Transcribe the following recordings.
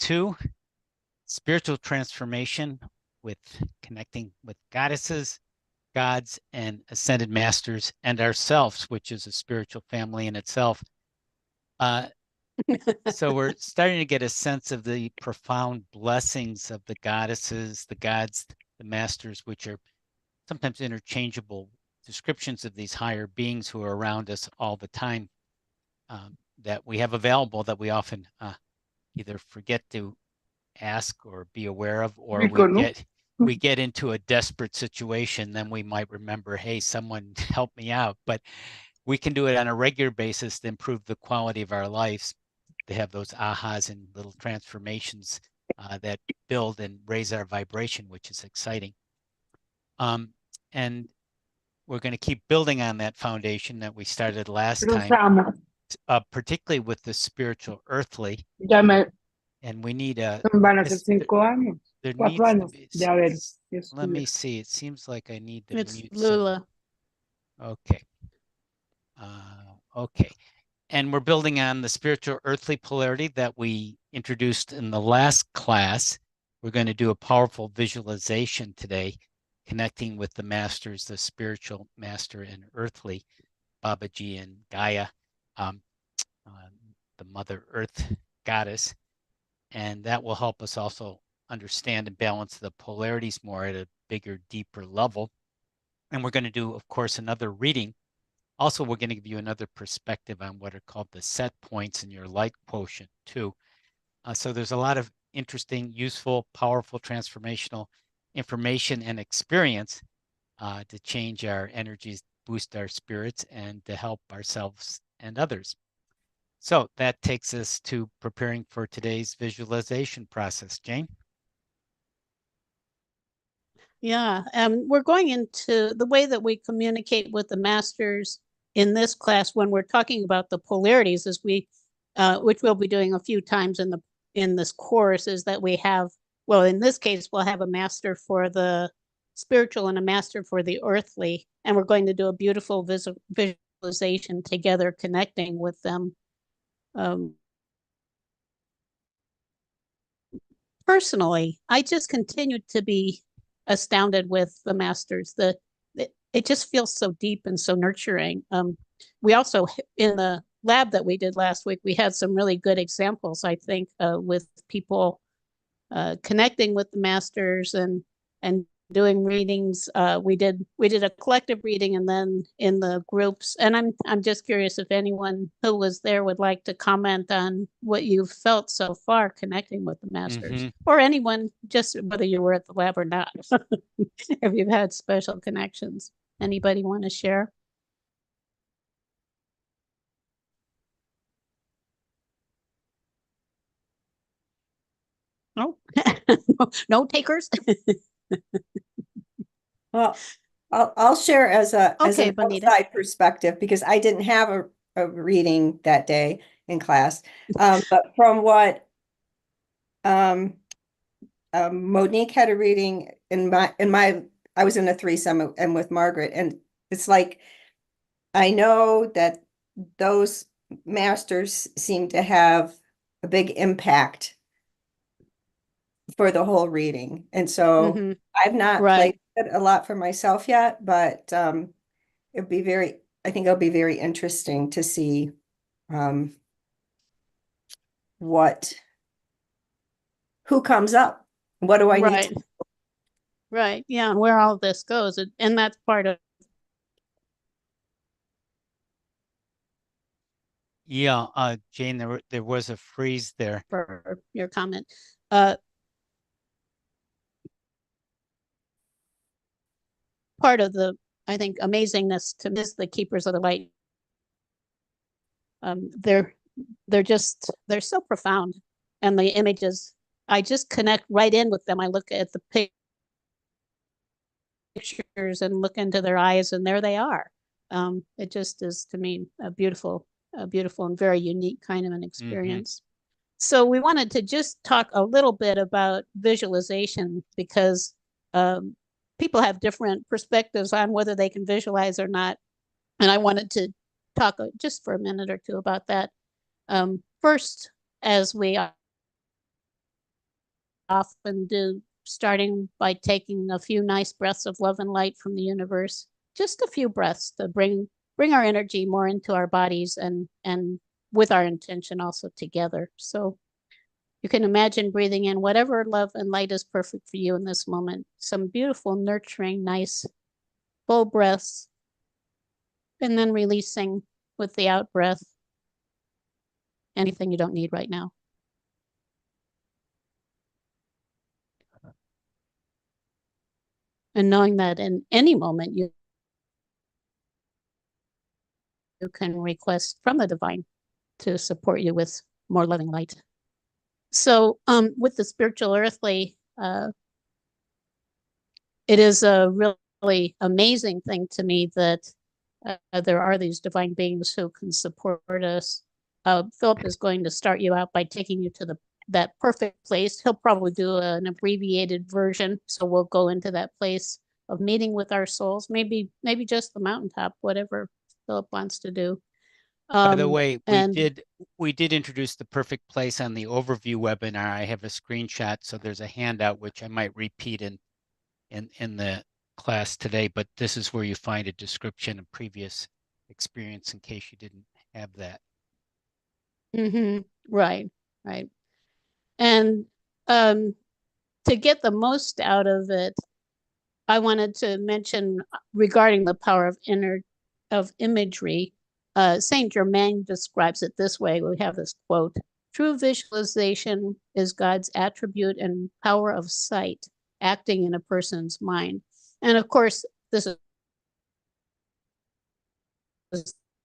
2, spiritual transformation with connecting with goddesses, gods, and ascended masters, and ourselves, which is a spiritual family in itself. So we're starting to get a sense of the profound blessings of the goddesses, the gods, the masters, which are sometimes interchangeable descriptions of these higher beings who are around us all the time, that we have available, that we often either forget to ask or be aware of, or we get into a desperate situation, then we might remember, hey, someone help me out. But we can do it on a regular basis to improve the quality of our lives, to have those ahas and little transformations that build and raise our vibration, which is exciting. And we're going to keep building on that foundation that we started last time, particularly with the spiritual earthly. And we need a, Van a ser 5 años. there 4 needs años to be, de haber let me see, it seems like I need to It's mute Lula. Okay. Okay. And we're building on the spiritual earthly polarity that we introduced in the last class. We're going to do a powerful visualization today, connecting with the masters, the spiritual master and earthly, Babaji and Gaia, the Mother Earth goddess. And that will help us also understand and balance the polarities more at a bigger, deeper level. And we're going to do, of course, another reading. Also, we're going to give you another perspective on what are called the set points in your light quotient too. So there's a lot of interesting, useful, powerful, transformational information and experience to change our energies, boost our spirits, and to help ourselves and others. So that takes us to preparing for today's visualization process. Jane? Yeah, we're going into the way that we communicate with the masters in this class when we're talking about the polarities, is we, which we'll be doing a few times in this course, is that we have, well, in this case, we'll have a master for the spiritual and a master for the earthly, and we're going to do a beautiful visualization together, connecting with them. Personally, I just continue to be astounded with the masters. It just feels so deep and so nurturing. We also, in the lab that we did last week, we had some really good examples, I think, with people connecting with the masters and doing readings. We did a collective reading, and then in the groups. And I'm just curious if anyone who was there would like to comment on what you've felt so far connecting with the masters, or anyone, just whether you were at the lab or not. If you've had special connections, anybody want to share? No, no takers. Well, I'll share as an Bonita. outside perspective, because I didn't have a reading that day in class. But from what Monique had a reading I was in a threesome and with Margaret, and it's like, I know that those masters seem to have a big impact for the whole reading. And so I've not played it a lot for myself yet, but I think it'll be very interesting to see who comes up. What do I need to? Right. Yeah. And where all this goes. And that's part of. Yeah. Jane, there was a freeze there. For your comment. Part of the, I think, amazingness to miss the Keepers of the Light. They're so profound, and the images, I just connect right in with them. I look at the pictures and look into their eyes, and there they are. It just is, to me, a beautiful and very unique kind of an experience. So we wanted to just talk a little bit about visualization, because people have different perspectives on whether they can visualize or not. And I wanted to talk just for a minute or two about that. First, as we often do, starting by taking a few nice breaths of love and light from the universe, just a few breaths to bring our energy more into our bodies, and with our intention also together. So you can imagine breathing in whatever love and light is perfect for you in this moment. Some beautiful, nurturing, nice, full breaths, and then releasing with the out breath anything you don't need right now. And knowing that in any moment you can request from the divine to support you with more loving light. So with the spiritual earthly, it is a really amazing thing to me that there are these divine beings who can support us. Philip is going to start you out by taking you to that perfect place. He'll probably do an abbreviated version, so we'll go into that place of meeting with our souls. Maybe just the mountaintop, whatever Philip wants to do. By the way, we did introduce the perfect place on the overview webinar. I have a screenshot, so there's a handout which I might repeat in the class today, but this is where you find a description of previous experience in case you didn't have that. Right. And to get the most out of it, I wanted to mention regarding the power of imagery. Saint Germain describes it this way. We have this quote: "True visualization is God's attribute and power of sight acting in a person's mind." And of course, this is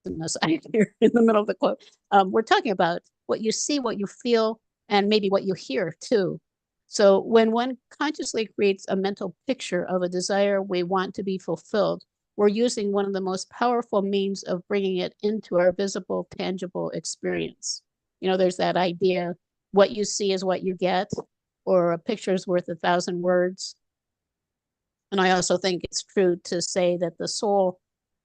in the middle of the quote. We're talking about what you see, what you feel, and maybe what you hear too. So when one consciously creates a mental picture of a desire we want to be fulfilled, we're using one of the most powerful means of bringing it into our visible, tangible experience. You know, there's that idea, what you see is what you get, or a picture is worth 1,000 words. And I also think it's true to say that the soul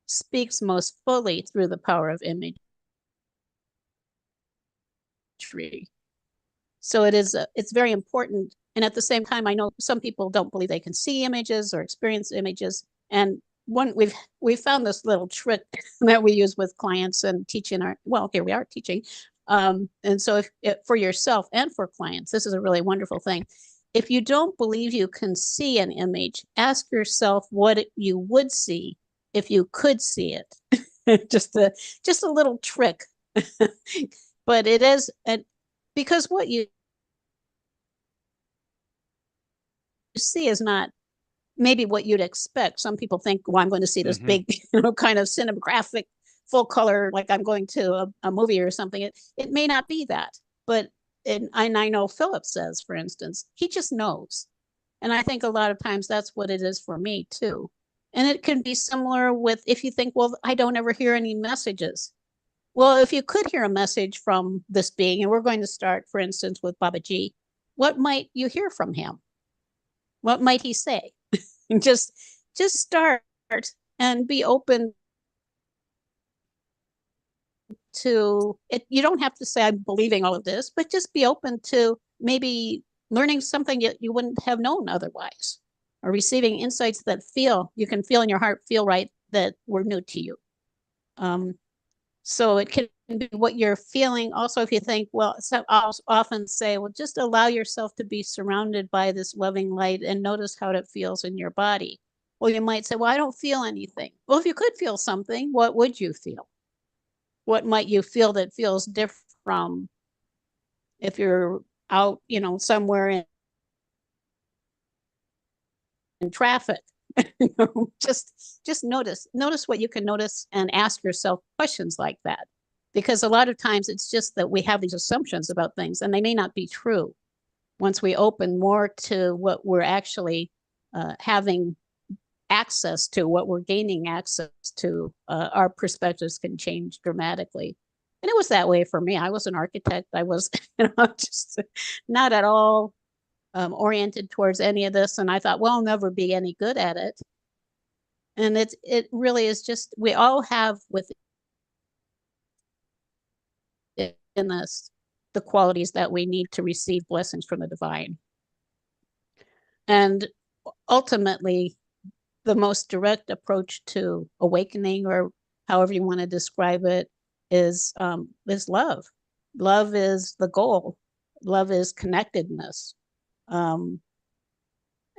speaks most fully through the power of imagery. So it's very important. And at the same time, I know some people don't believe they can see images or experience images. And we've found this little trick that we use with clients and teaching here we are teaching. And so if for yourself and for clients, this is a really wonderful thing. If you don't believe you can see an image, ask yourself what you would see if you could see it. just a little trick. But it is, because what you see is not maybe what you'd expect. Some people think, well, I'm going to see this big, kind of cinematographic, full color, like I'm going to a movie or something. It may not be that, but and I know Philip says, for instance, he just knows. And I think a lot of times that's what it is for me too. And it can be similar with, if you think, well, I don't ever hear any messages. Well, if you could hear a message from this being, and we're going to start, for instance, with Babaji, what might you hear from him? What might he say? just start and be open to it. You don't have to say I'm believing all of this, but just be open to maybe learning something you wouldn't have known otherwise, or receiving insights that you can feel in your heart, feel right, that were new to you. So it can be what you're feeling. Also, if you think, well, so I'll often say, well, just allow yourself to be surrounded by this loving light and notice how it feels in your body. Well, you might say, well, I don't feel anything. Well, if you could feel something, what would you feel? What might you feel that feels different from if you're out, somewhere in traffic? Just notice what you can notice and ask yourself questions like that. Because a lot of times it's just that we have these assumptions about things and they may not be true. Once we open more to what we're actually having access to, what we're gaining access to, our perspectives can change dramatically. And it was that way for me. I was an architect. I was just not at all oriented towards any of this. And I thought, well, I'll never be any good at it. And it really is just, we all have within us the qualities that we need to receive blessings from the divine. And ultimately, the most direct approach to awakening, or however you want to describe it, is love. Love is the goal. Love is connectedness. And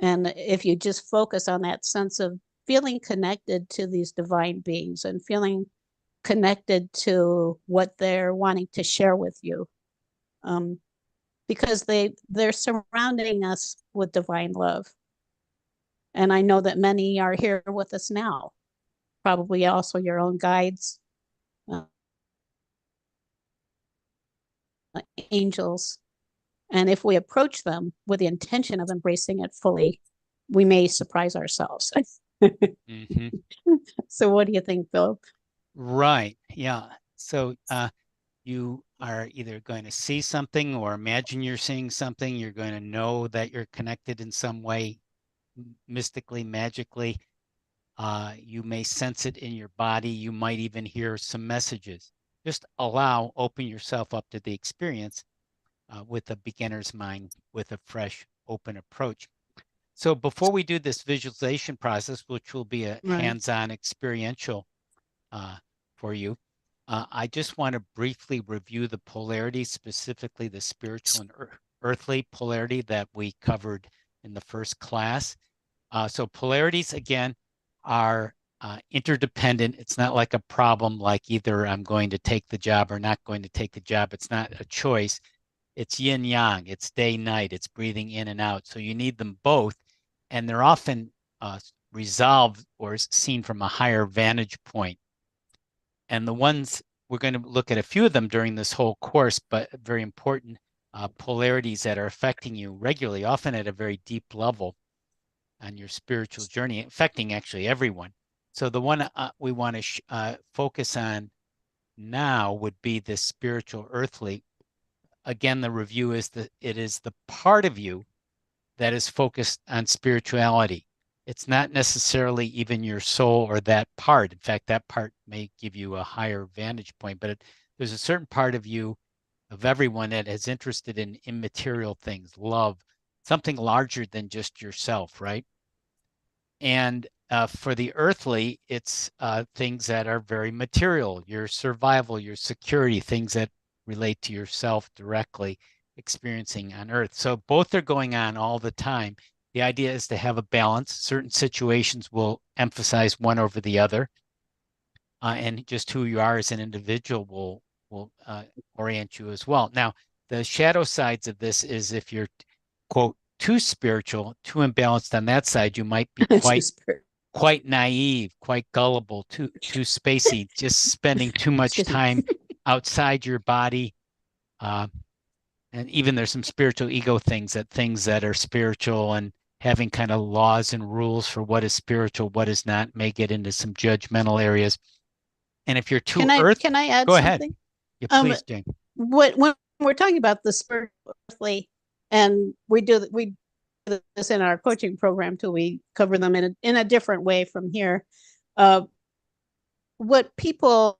if you just focus on that sense of feeling connected to these divine beings and feeling connected to what they're wanting to share with you, because they're surrounding us with divine love. And I know that many are here with us now, probably also your own guides, angels. And if we approach them with the intention of embracing it fully, we may surprise ourselves. Mm-hmm. So what do you think, Philip? Right. Yeah. So you are either going to see something or imagine you're seeing something. You're going to know that you're connected in some way, mystically, magically. You may sense it in your body. You might even hear some messages. Just open yourself up to the experience with a beginner's mind, with a fresh, open approach. So before we do this visualization process, which will be a hands-on experiential for you, I just want to briefly review the polarities, specifically the spiritual and earthly polarity that we covered in the first class. So polarities, again, are interdependent. It's not like a problem like either I'm going to take the job or not going to take the job. It's not a choice. It's yin yang, it's day night, it's breathing in and out. So you need them both, and they're often resolved or seen from a higher vantage point. And the ones, we're going to look at a few of them during this whole course, but very important polarities that are affecting you regularly, often at a very deep level on your spiritual journey, affecting actually everyone. So the one we want to focus on now would be the spiritual earthly. Again, the review is that it is the part of you that is focused on spirituality. It's not necessarily even your soul or that part. In fact, that part may give you a higher vantage point, but there's a certain part of you, of everyone, that is interested in immaterial things, love, something larger than just yourself, right? And for the earthly, it's things that are very material, your survival, your security, things that relate to yourself directly experiencing on earth. So both are going on all the time. The idea is to have a balance. Certain situations will emphasize one over the other, and just who you are as an individual will orient you as well. Now, the shadow sides of this is if you're, quote, too spiritual, too imbalanced on that side, you might be quite naive, quite gullible, too spacey, just spending too much time outside your body. And even there's some spiritual ego things that are spiritual and having kind of laws and rules for what is spiritual, what is not, may get into some judgmental areas. And if you're too can I add go something? Ahead. Yeah, please, Jane. When we're talking about the spiritual earthly, and we do this in our coaching program too, we cover them in a different way from here. What people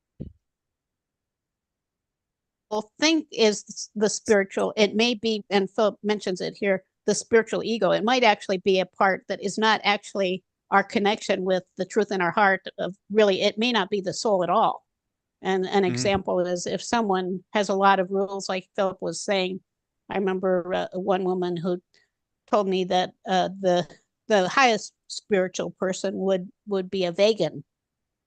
think is the spiritual, it may be, and Philip mentions it here, the spiritual ego. It might actually be a part that is not actually our connection with the truth in our heart. Of really, it may not be the soul at all. And an example is if someone has a lot of rules, like Philip was saying. I remember one woman who told me that the highest spiritual person would be a vegan,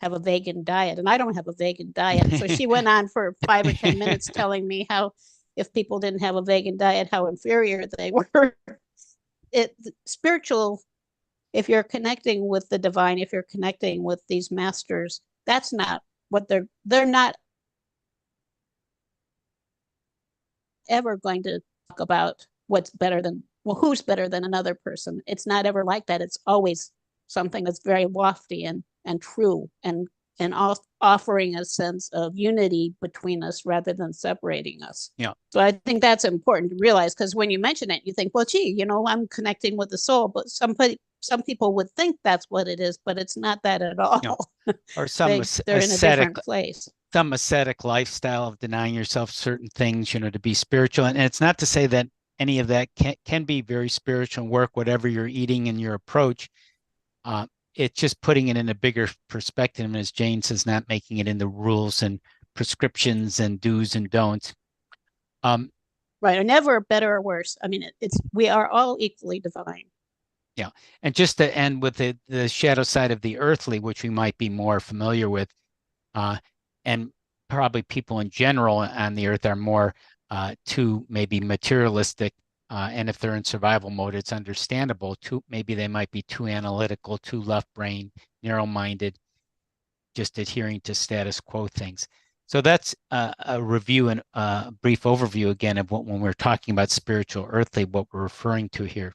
have a vegan diet, and I don't have a vegan diet. So she went on for 5 or 10 minutes telling me how if people didn't have a vegan diet, how inferior they were. Spiritual, if you're connecting with the divine, if you're connecting with these masters, that's not what they're not ever going to talk about what's better than, well, who's better than another person. It's not ever like that. It's always something that's very lofty and true and offering a sense of unity between us rather than separating us. Yeah. So I think that's important to realize, because when you mention it, you think, well, gee, I'm connecting with the soul, but some people would think that's what it is, but it's not that at all. Yeah. Or some they're in a different place. Some ascetic lifestyle of denying yourself certain things, to be spiritual. And it's not to say that any of that can be very spiritual work, whatever you're eating and your approach. It's just putting it in a bigger perspective, and as Jane says, not making it into rules and prescriptions and do's and don'ts. Right, or never better or worse. I mean, we are all equally divine. Yeah, and just to end with the shadow side of the earthly, which we might be more familiar with, and probably people in general on the earth are more too maybe materialistic, and if they're in survival mode, it's understandable. Maybe they might be too analytical, too left brain, narrow-minded, just adhering to status quo things. So that's a review and a brief overview again of when we're talking about spiritual earthly, what we're referring to here.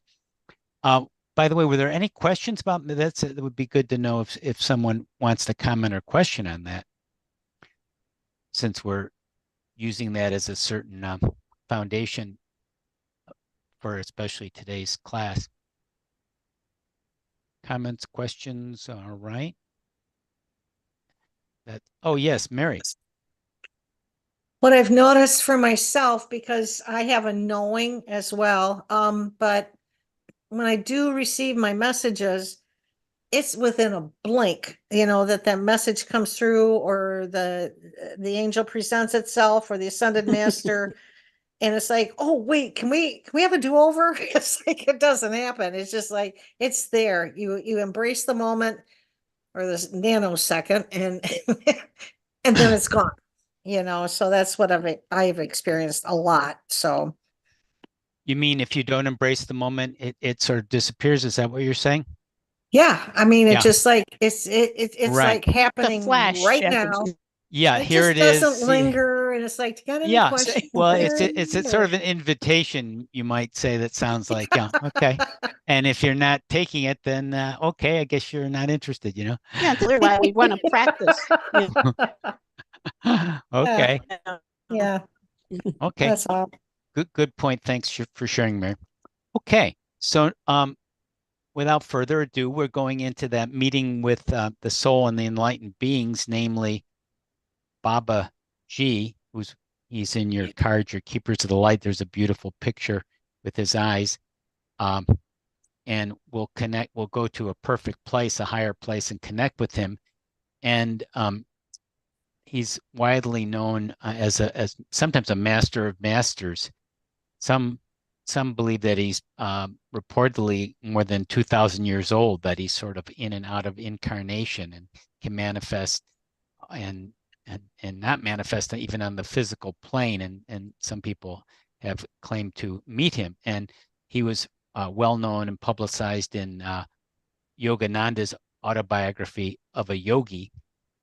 By the way, were there any questions about that? It would be good to know if someone wants to comment or question on that, since we're using that as a certain foundation for especially today's class. Comments, questions, all right. Oh yes, Mary. What I've noticed for myself, because I have a knowing as well, but when I do receive my messages, it's within a blink, that message comes through, or the angel presents itself, or the ascended master, and it's like, oh wait, can we have a do-over? It's like it doesn't happen. It's just like it's there. You embrace the moment, or this nanosecond, and and then it's gone. So that's what I've experienced a lot. So You mean if you don't embrace the moment, it sort of disappears? Is that what you're saying? yeah, I mean, Yeah. it's just like it's Right. like happening flash right happens. now. Yeah, It here just it is. doesn't linger, and it's like, got any Yeah. questions? Well, it's sort of an invitation, you might say, that sounds like, yeah, okay. And if you're not taking it, then okay, I guess you're not interested, Yeah, that's why we want to practice. Okay. Yeah, Okay. that's all. Good point. Thanks for sharing, Mary. Okay. So without further ado, we're going into that meeting with the soul and the enlightened beings, namely Baba G, he's in your card, your Keepers of the Light. There's a beautiful picture with his eyes. And we'll go to a perfect place, a higher place, and connect with him. And he's widely known as sometimes a master of masters. Some believe that he's reportedly more than 2,000 years old, that he's sort of in and out of incarnation and can manifest and not manifest even on the physical plane. And some people have claimed to meet him. And he was well known and publicized in Yogananda's autobiography of a yogi,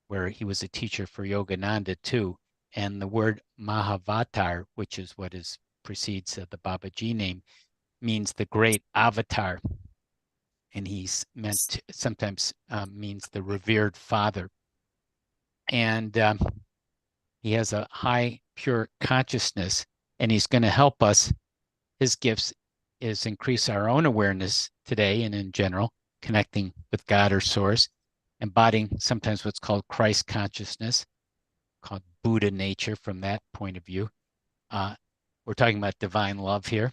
where he was a teacher for Yogananda too. And the word Mahavatar, which is what precedes the Babaji name, means the great avatar. And he's sometimes means the revered father. And he has a high, pure consciousness, and he's going to help us. His gifts is increase our own awareness today and in general, connecting with God or Source, embodying sometimes what's called Christ consciousness, called Buddha nature from that point of view. We're talking about divine love here,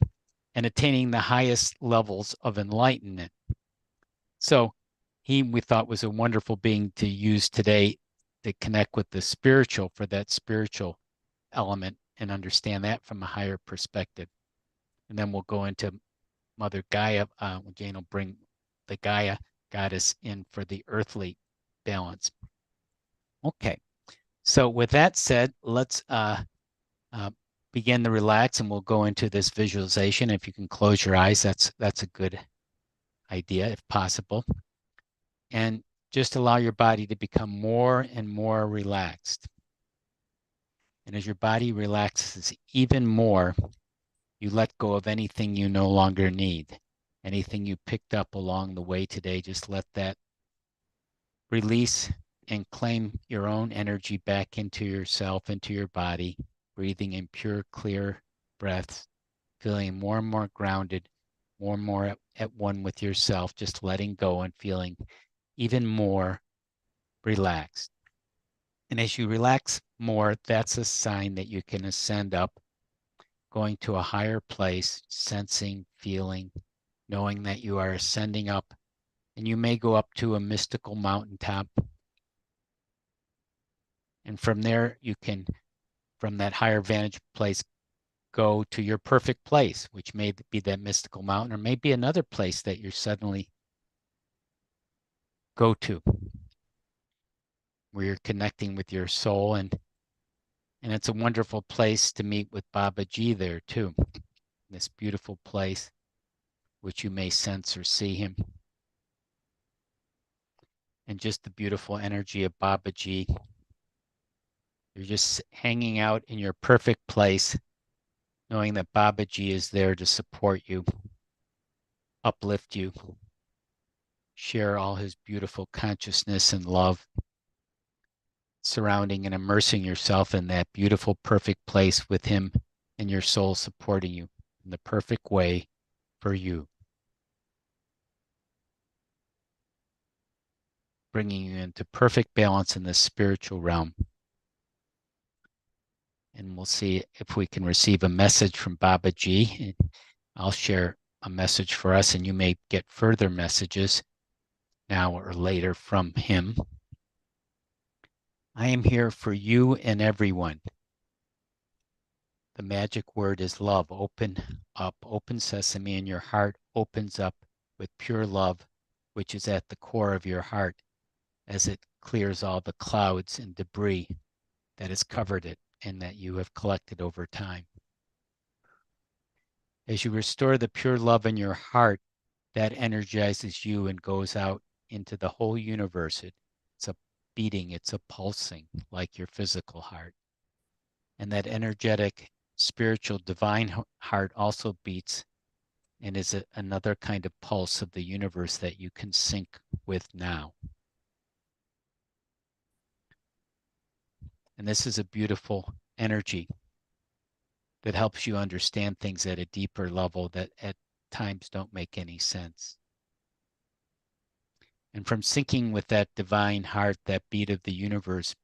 and attaining the highest levels of enlightenment. So we thought was a wonderful being to use today to connect with the spiritual, for that spiritual element, and understand that from a higher perspective. And then we'll go into Mother Gaia. Jane will bring the Gaia goddess in for the earthly balance. Okay, so with that said, let's begin to relax, and we'll go into this visualization. If you can close your eyes, that's a good idea if possible. And just allow your body to become more and more relaxed. And as your body relaxes even more, you let go of anything you no longer need. Anything you picked up along the way today, just let that release and claim your own energy back into yourself, into your body, breathing in pure, clear breaths, feeling more and more grounded, more and more at one with yourself, just letting go and feeling even more relaxed. And as you relax more, that's a sign that you can ascend up, going to a higher place, sensing, feeling, knowing that you are ascending up, and you may go up to a mystical mountaintop. And from there, you can, from that higher vantage place, go to your perfect place, which may be that mystical mountain, or maybe another place that you suddenly go to, where you're connecting with your soul. And it's a wonderful place to meet with Babaji there too. This beautiful place, which you may sense or see him. And just the beautiful energy of Babaji. You're just hanging out in your perfect place, knowing that Babaji is there to support you, uplift you, share all his beautiful consciousness and love, surrounding and immersing yourself in that beautiful, perfect place with him and your soul supporting you in the perfect way for you. Bringing you into perfect balance in the spiritual realm. And we'll see if we can receive a message from Babaji. I'll share a message for us, and you may get further messages now or later from him. I am here for you and everyone. The magic word is love. Open up, open sesame, and your heart opens up with pure love, which is at the core of your heart, as it clears all the clouds and debris that has covered it and that you have collected over time. As you restore the pure love in your heart, that energizes you and goes out into the whole universe. It's a beating, it's a pulsing like your physical heart. And that energetic, spiritual, divine heart also beats and is another kind of pulse of the universe that you can sync with now. And this is a beautiful energy that helps you understand things at a deeper level that at times don't make any sense. And from syncing with that divine heart, that beat of the universe,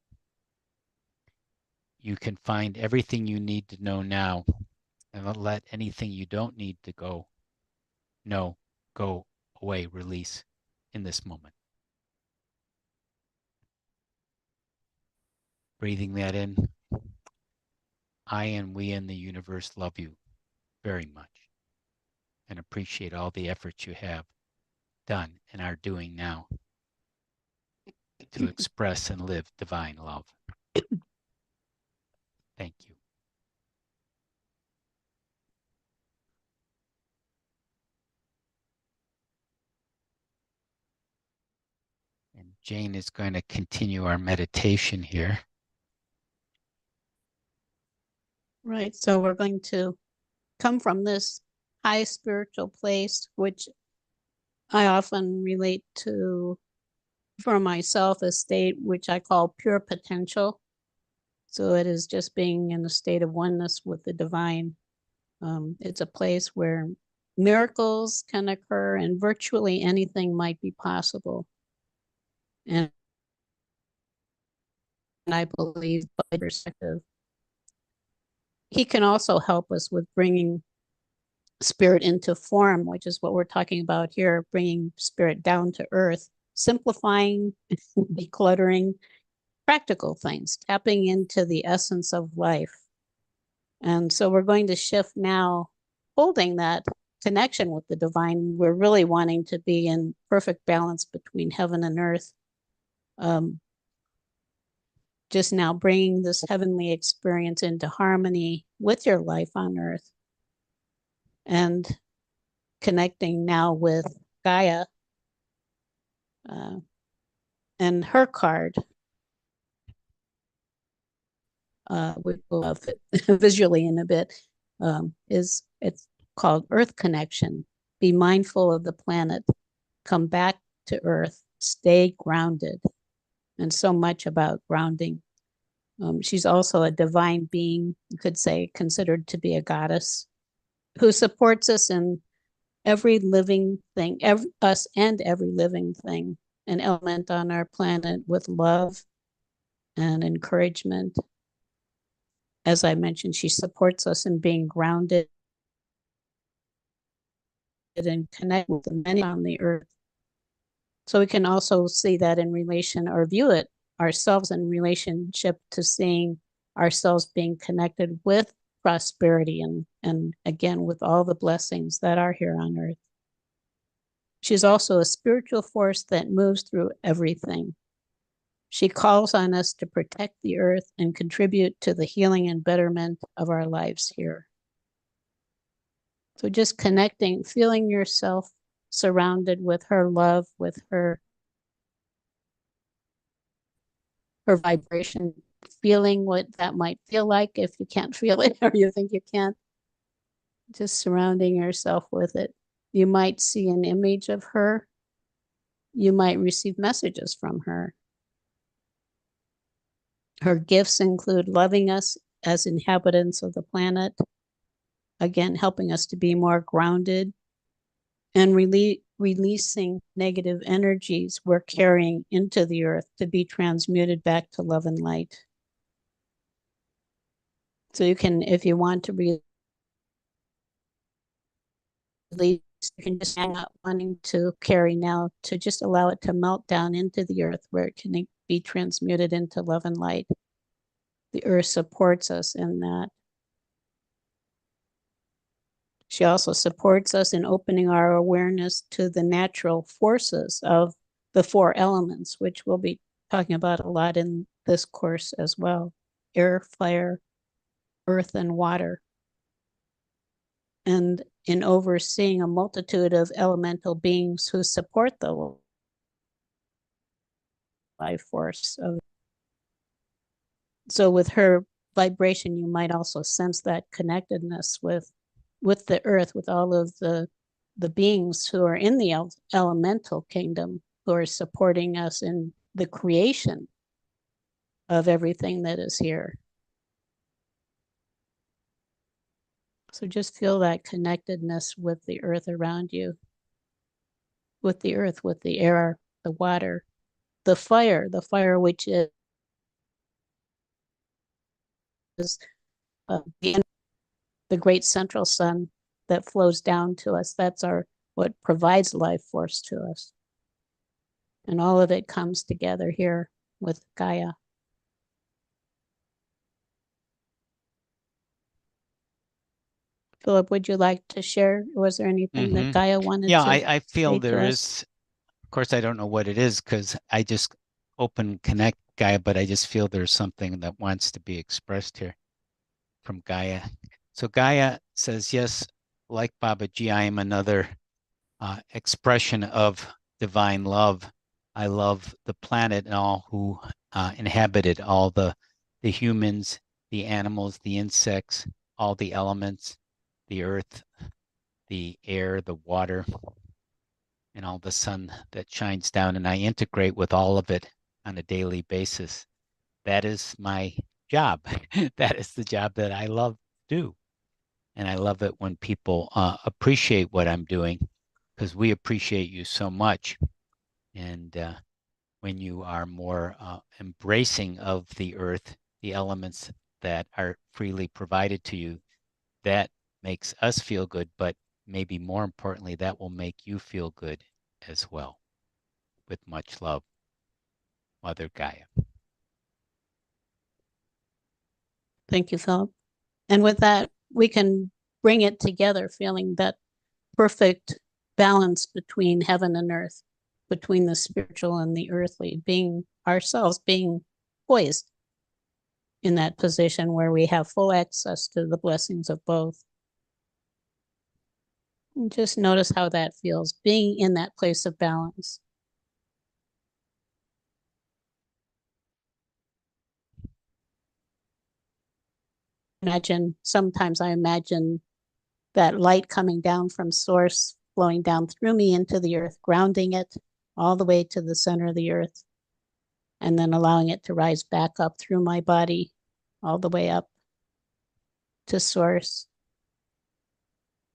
you can find everything you need to know now and let anything you don't need to go away, release in this moment. Breathing that in. I and we in the universe love you very much and appreciate all the efforts you have done and are doing now to express and live divine love. Thank you. And Jane is going to continue our meditation here. Right. So we're going to come from this high spiritual place, which I often relate to for myself, a state which I call pure potential. So it is just being in a state of oneness with the divine. It's a place where miracles can occur and virtually anything might be possible. And I believe by perspective, he can also help us with bringing spirit into form, which is what we're talking about here, bringing spirit down to earth, simplifying, decluttering, practical things, tapping into the essence of life. And so we're going to shift now, holding that connection with the divine. We're really wanting to be in perfect balance between heaven and earth. Just now bringing this heavenly experience into harmony with your life on earth and connecting now with Gaia and her card. We will have it visually in a bit, it's called Earth Connection. Be mindful of the planet, come back to Earth, stay grounded, and so much about grounding. She's also a divine being, you could say, considered to be a goddess, who supports us in every living thing, us and every living thing, an element on our planet with love and encouragement. as I mentioned, she supports us in being grounded and connect with the many on the earth. So we can also see that in relation or view it ourselves in relationship to seeing ourselves being connected with prosperity and again with all the blessings that are here on earth. She's also a spiritual force that moves through everything. She calls on us to protect the earth and contribute to the healing and betterment of our lives here. So just connecting, feeling yourself surrounded with her love, with her vibration, feeling what that might feel like if you can't feel it or you think you can't. Just surrounding yourself with it. You might see an image of her. You might receive messages from her. Her gifts include loving us as inhabitants of the planet, again, helping us to be more grounded and releasing negative energies we're carrying into the earth to be transmuted back to love and light. So you can, if you want to release, you can just hang out wanting to carry now to just allow it to melt down into the earth where it can be transmuted into love and light. The earth supports us in that. She also supports us in opening our awareness to the natural forces of the four elements, which we'll be talking about a lot in this course as well: air, fire, earth, and water. And in overseeing a multitude of elemental beings who support the life force of. So with her vibration, you might also sense that connectedness with the earth, with all of the beings who are in the elemental kingdom, who are supporting us in the creation of everything that is here. So just feel that connectedness with the earth around you, with the earth, with the air, the water, the fire which is the great central sun that flows down to us. That's what provides life force to us. And all of it comes together here with Gaia. Philip, would you like to share? Was there anything that Gaia wanted Yeah, to I feel say to there us? is, of course, I don't know what it is because I just open connect Gaia, but I just feel there's something that wants to be expressed here from Gaia. So Gaia says, yes, like Babaji, I am another expression of divine love. I love the planet and all who inhabit it, all the humans, the animals, the insects, all the elements, the earth, the air, the water, and all the sun that shines down. And I integrate with all of it on a daily basis. That is my job. That is the job that I love to do. And I love it when people appreciate what I'm doing, because we appreciate you so much. And when you are more embracing of the earth, the elements that are freely provided to you, that makes us feel good, but maybe more importantly, that will make you feel good as well. With much love, Mother Gaia. Thank you, Philip. And with that, we can bring it together, feeling that perfect balance between heaven and earth, between the spiritual and the earthly, being ourselves, being poised in that position where we have full access to the blessings of both. And just notice how that feels, being in that place of balance. Sometimes I imagine that light coming down from source, flowing down through me into the earth, grounding it all the way to the center of the earth, and then allowing it to rise back up through my body, all the way up to source.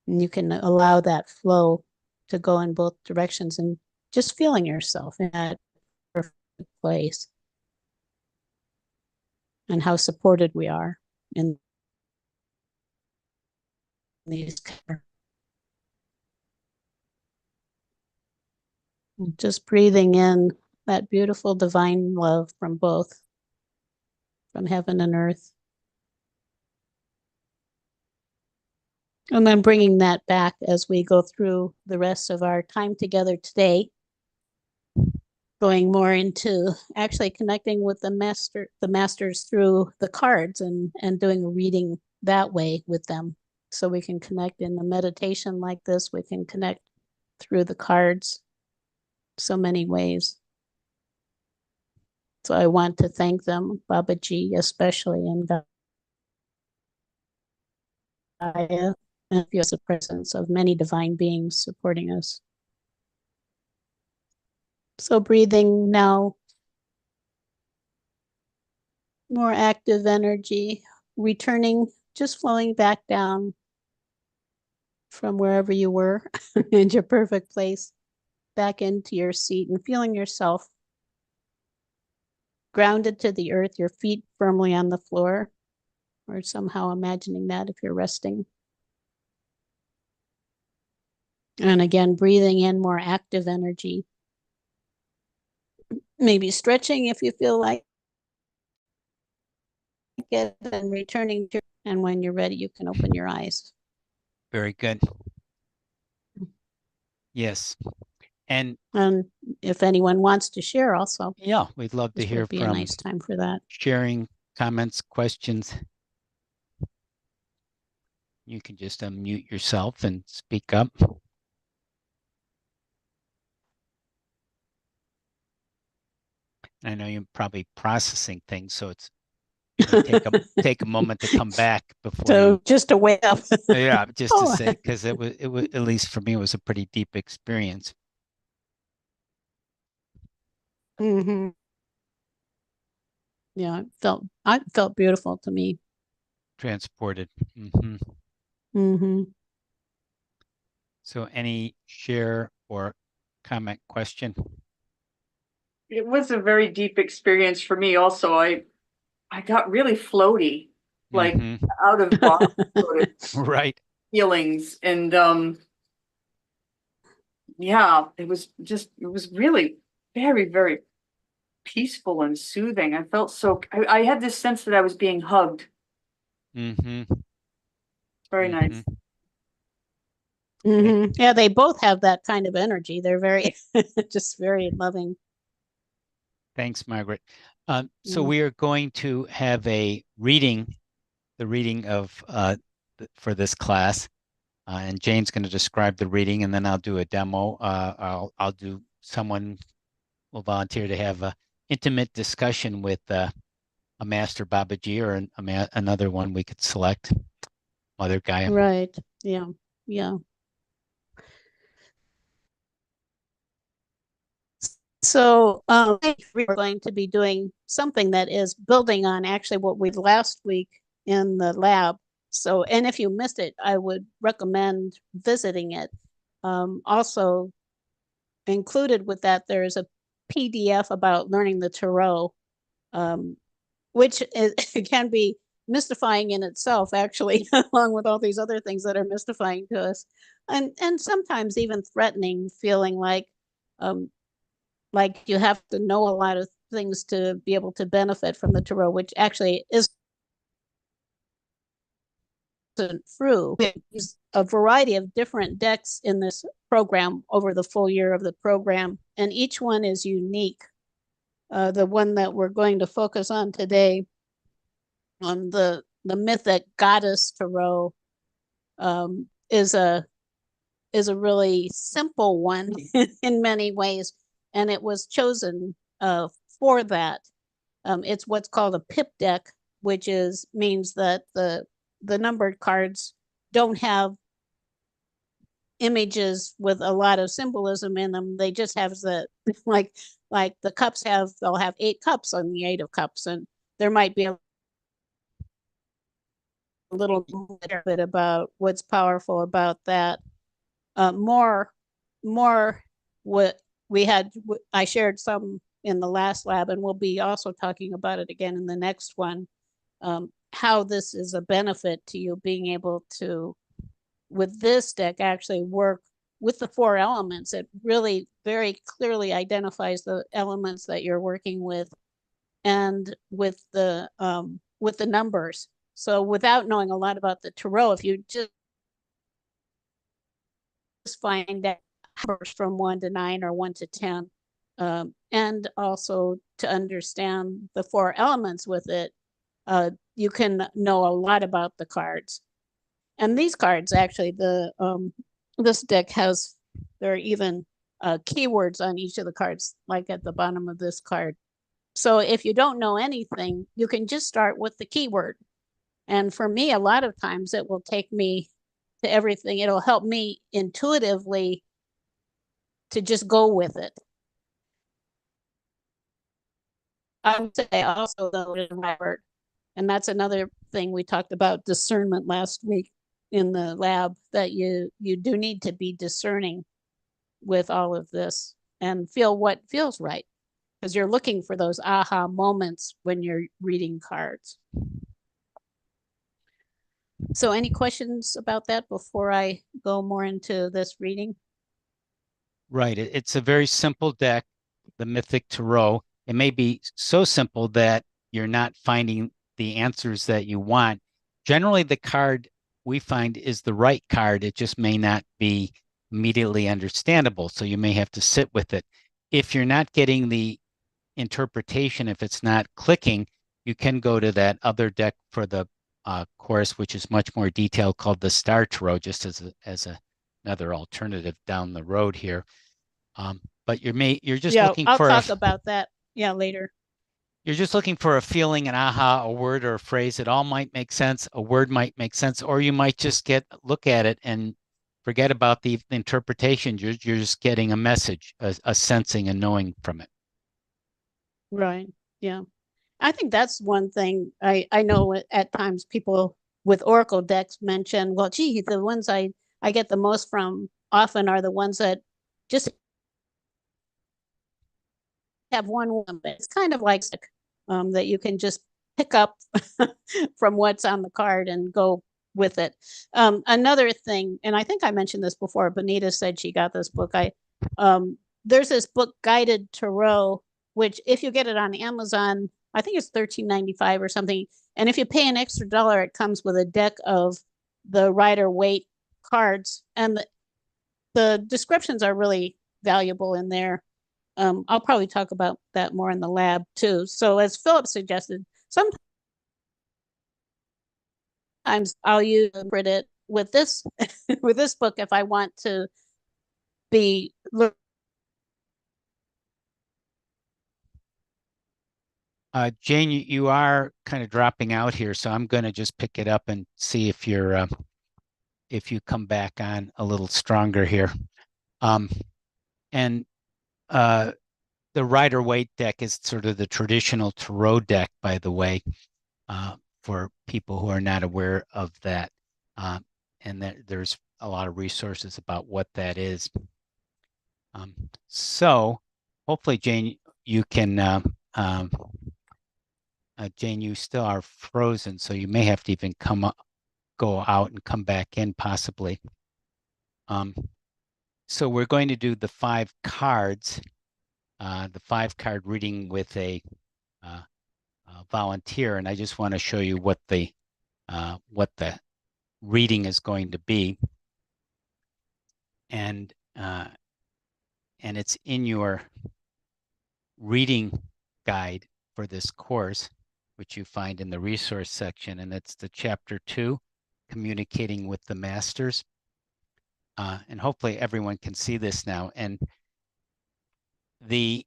And you can allow that flow to go in both directions and just feeling yourself in that perfect place and how supported we are in these. Just breathing in that beautiful divine love from both, from heaven and earth. And then bringing that back as we go through the rest of our time together today, going more into actually connecting with the masters through the cards and doing a reading that way with them. So we can connect in a meditation like this, we can connect through the cards so many ways. So I want to thank them, Babaji especially, and Gaia, and feel the presence of many divine beings supporting us. So breathing now, more active energy, returning, just flowing back down from wherever you were in your perfect place, back into your seat and feeling yourself grounded to the earth, your feet firmly on the floor, or somehow imagining that if you're resting. And again, breathing in more active energy. Maybe stretching if you feel like it, and returning to, and when you're ready, you can open your eyes. Very good. Yes. And if anyone wants to share also, yeah, we'd love to this hear would be from a nice time for that. sharing comments, questions. You can just unmute yourself and speak up. I know you're probably processing things, so it's take a moment to come back before So just to wake up. yeah, just to Oh. say, because it was at least for me, it was a pretty deep experience. Mm-hmm. Yeah, it felt beautiful to me. Transported. Mm-hmm. Mm-hmm. So any share or comment, question? It was a very deep experience for me also. I got really floaty, like Mhm. out of body sort of Right. feelings. And yeah, it was really very, very peaceful and soothing. I felt I had this sense that I was being hugged. Mm-hmm. Very nice. Mm-hmm. Yeah, they both have that kind of energy. They're very, just very loving. Thanks, Margaret. So Yeah. we are going to have a reading, the reading of for this class, and Jane's going to describe the reading, and then I'll do a demo. I'll do someone will volunteer to have a intimate discussion with a master Babaji or another one we could select, Mother Gaia. Right. Yeah. Yeah. So we're going to be doing something that is building on actually what we did last week in the lab. So, and if you missed it, I would recommend visiting it. Also included with that, there is a PDF about learning the Tarot, which can be mystifying in itself, actually, along with all these other things that are mystifying to us, and sometimes even threatening, feeling like you have to know a lot of things to be able to benefit from the Tarot, which actually isn't true. We use a variety of different decks in this program over the full year of the program, and each one is unique. The one that we're going to focus on today, on the mythic goddess Tarot, is a really simple one in many ways, and it was chosen for that. It's what's called a pip deck, which means that the numbered cards don't have images with a lot of symbolism in them. They just have the like the cups they'll have 8 cups on the 8 of cups, and there might be a little bit about what's powerful about that. More what we had, I shared some in the last lab, and we'll be also talking about it again in the next one. how this is a benefit to you being able to, with this deck, actually work with the 4 elements. It really very clearly identifies the elements that you're working with, and with the numbers. So without knowing a lot about the tarot, if you just find out numbers from 1 to 9 or 1 to 10, and also to understand the 4 elements with it, you can know a lot about the cards. And these cards, actually, this deck has, there are even keywords on each of the cards, like at the bottom of this card. So if you don't know anything, you can just start with the keyword. And for me, a lot of times it will take me to everything. It'll help me intuitively to just go with it. I would say also, though, Robert, and that's another thing we talked about, discernment last week in the lab, that you do need to be discerning with all of this and feel what feels right, because you're looking for those aha moments when you're reading cards. So any questions about that before I go more into this reading? Right. It's a very simple deck, the Mythic Tarot. It may be so simple that you're not finding the answers that you want. Generally, the card we find is the right card. It just may not be immediately understandable. So you may have to sit with it. If you're not getting the interpretation, if it's not clicking, you can go to that other deck for the course, which is much more detailed, called the Star Tarot, just as another alternative down the road here. But you're just looking I'll for talk about that later. You're just looking for a feeling, an aha, a word or a phrase. It all might make sense. A word might make sense, or you might just look at it and forget about the interpretation. You're just getting a message, a sensing and knowing from it. Right. Yeah. I think that's one thing I know at times people with Oracle decks mention, well, gee, the ones I get the most from often are the ones that just have one woman. It's kind of like that you can just pick up from what's on the card and go with it. Another thing, and I think I mentioned this before, Benita said she got this book. There's this book, Guided Tarot, which if you get it on Amazon, I think it's $13.95 or something. And if you pay an extra $1, it comes with a deck of the Rider-Waite cards. And the descriptions are really valuable in there. I'll probably talk about that more in the lab too. So as Philip suggested, sometimes I'll use it with this with this book if I want to be. Jane, you are kind of dropping out here, so I'm going to just pick it up and see if if you come back on a little stronger here. And the Rider-Waite deck is sort of the traditional tarot deck, by the way, for people who are not aware of that. And there's a lot of resources about what that is. So hopefully, Jane, you can, Jane, you still are frozen, so you may have to even go out and come back in possibly. So we're going to do the 5 cards, the 5-card reading with a volunteer, and I just want to show you what the reading is going to be, and it's in your reading guide for this course, which you find in the resource section, and it's the chapter 2, Communicating with the Masters. And hopefully everyone can see this now. And the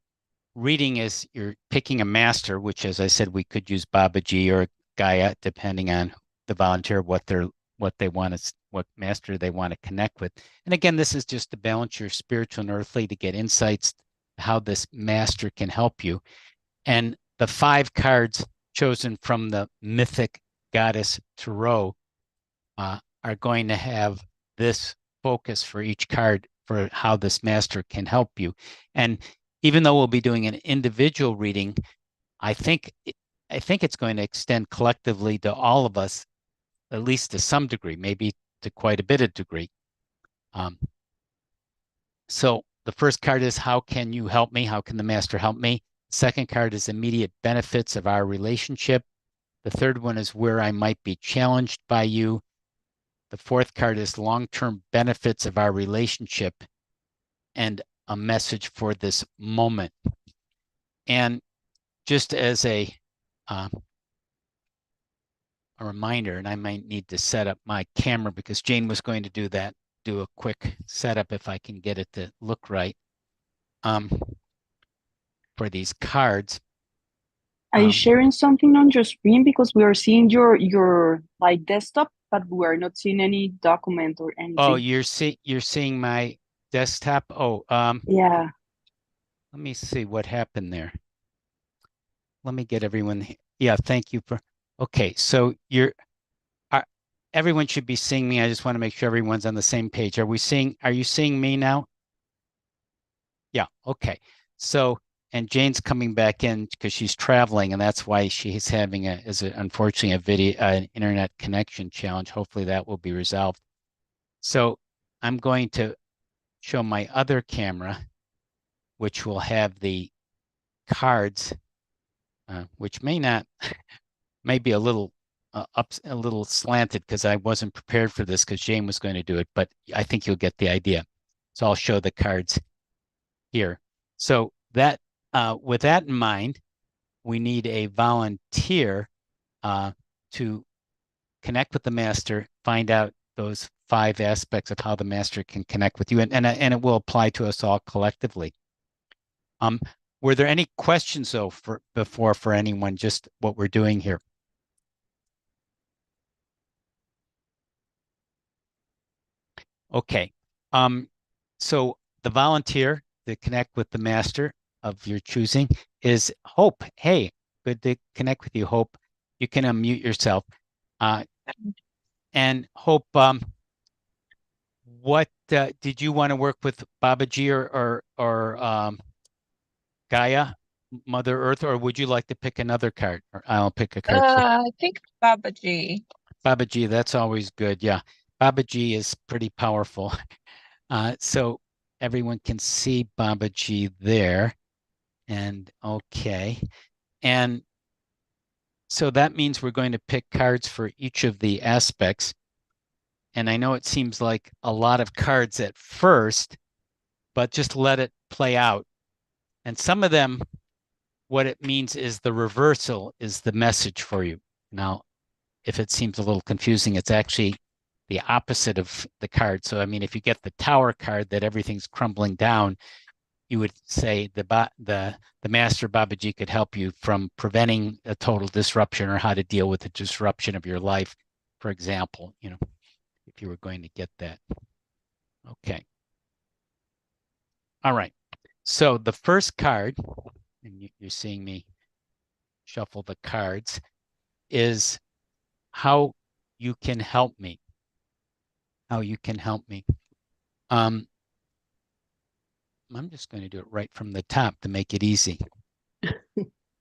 reading is, you're picking a master, which, as I said, we could use Babaji or Gaia, depending on the volunteer, what they want to, what master they want to connect with. And again, this is just to balance your spiritual and earthly, to get insights how this master can help you. And the 5 cards chosen from the Mythic Goddess Tarot are going to have this focus for each card for how this master can help you. And even though we'll be doing an individual reading, I think I think it's going to extend collectively to all of us, at least to some degree, maybe to quite a bit of degree. So the first card is, how can you help me? How can the master help me? Second card is immediate benefits of our relationship. The third one is where I might be challenged by you. The fourth card is long-term benefits of our relationship and a message for this moment. And just as a reminder, and I might need to set up my camera because Jane was going to do that, do a quick setup if I can get it to look right for these cards. Are you sharing something on your screen? Because we are seeing your like desktop, but we are not seeing any document or anything. Oh, you're seeing my desktop? Oh, yeah. let me see what happened there. Let me get everyone. Yeah, thank you for. Okay, so everyone should be seeing me. I just want to make sure everyone's on the same page. Are you seeing me now? Yeah, okay. So, and Jane's coming back in because she's traveling, and that's why she's having unfortunately an internet connection challenge. Hopefully that will be resolved. So I'm going to show my other camera, which will have the cards, which may be a little a little slanted because I wasn't prepared for this because Jane was going to do it, but I think you'll get the idea. So I'll show the cards here. So that with that in mind, we need a volunteer to connect with the master, find out those 5 aspects of how the master can connect with you, and it will apply to us all collectively. Were there any questions though for anyone, just what we're doing here? Okay. So the volunteer to connect with the master of your choosing is Hope. Hey, good to connect with you, Hope. You can unmute yourself. And Hope, what did you want to work with Babaji or Gaia, Mother Earth, or would you like to pick another card? Or I'll pick a card. I think Babaji. Babaji, that's always good. Yeah, Babaji is pretty powerful. So everyone can see Babaji there. And okay. And so that means we're going to pick cards for each of the aspects. And I know it seems like a lot of cards at first, but just let it play out. And some of them, what it means is the reversal is the message for you. Now, if it seems a little confusing, it's actually the opposite of the card. So, I mean, if you get the Tower card that everything's crumbling down, you would say the Master Babaji could help you from preventing a total disruption or how to deal with the disruption of your life, for example, if you were going to get that. Okay. All right. So the first card, and you're seeing me shuffle the cards, is how you can help me. How you can help me. I'm just going to do it right from the top to make it easy.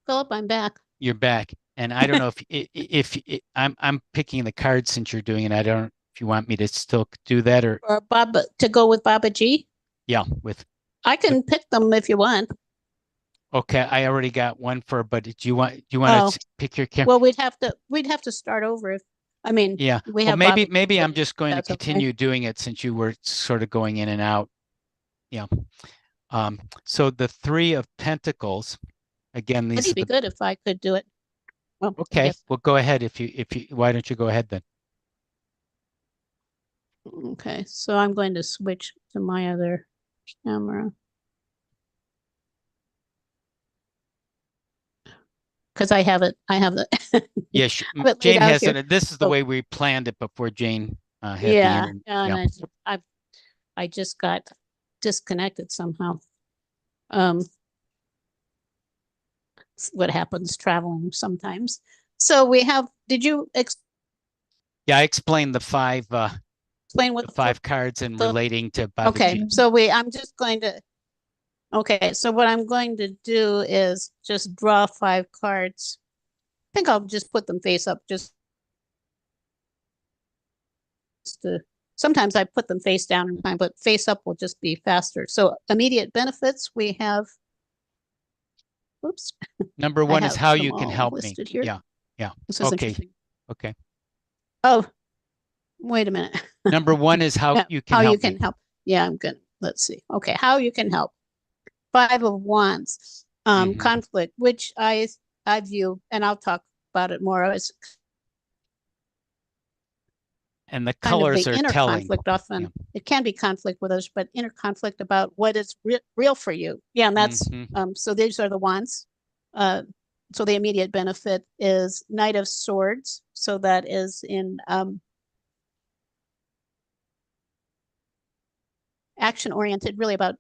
Philip, I'm back. You're back, and I don't know if I'm picking the cards since you're doing it. I don't know if you want me to still do that or to go with Babaji. Yeah, I can pick them if you want. Okay, I already got one but do you want to pick your camera? Well, we'd have to start over if yeah. We have maybe I'm just going to continue doing it since you were sort of going in and out. Yeah. So the 3 of Pentacles, again, these it'd be good if I could do it. Well, okay, well go ahead if you why don't you go ahead then? Okay, so I'm going to switch to my other camera. Because I have it. Yes, Jane has it. This is the way we planned it before Jane had the internet. And I just got disconnected somehow. What happens traveling sometimes. So we have. Did you? Yeah, I explained the 5. Explain what the 5 cards and relating to Babaji. Okay, so I'm just going to. Okay, so what I'm going to do is just draw 5 cards think I'll just put them face up just to, sometimes I put them face down in time, but face up will just be faster. So immediate benefits, we have, oops. Number I one is have how them you can all help me. listed here. Yeah, yeah. This is Okay, interesting. okay. Oh, wait a minute. Number one is how Yeah, you can how help you can me. help. Yeah, I'm good. Let's see. Okay, how you can help. 5 of Wands, Mhm. conflict, which I view, and I'll talk about it more, as And the kind of colors the are inner telling. conflict. Often Yeah. it can be conflict with us, but inner conflict about what is real for you. Yeah, and that's Mhm. so these are the Wands. So the immediate benefit is Knight of Swords. So that is in action oriented, really about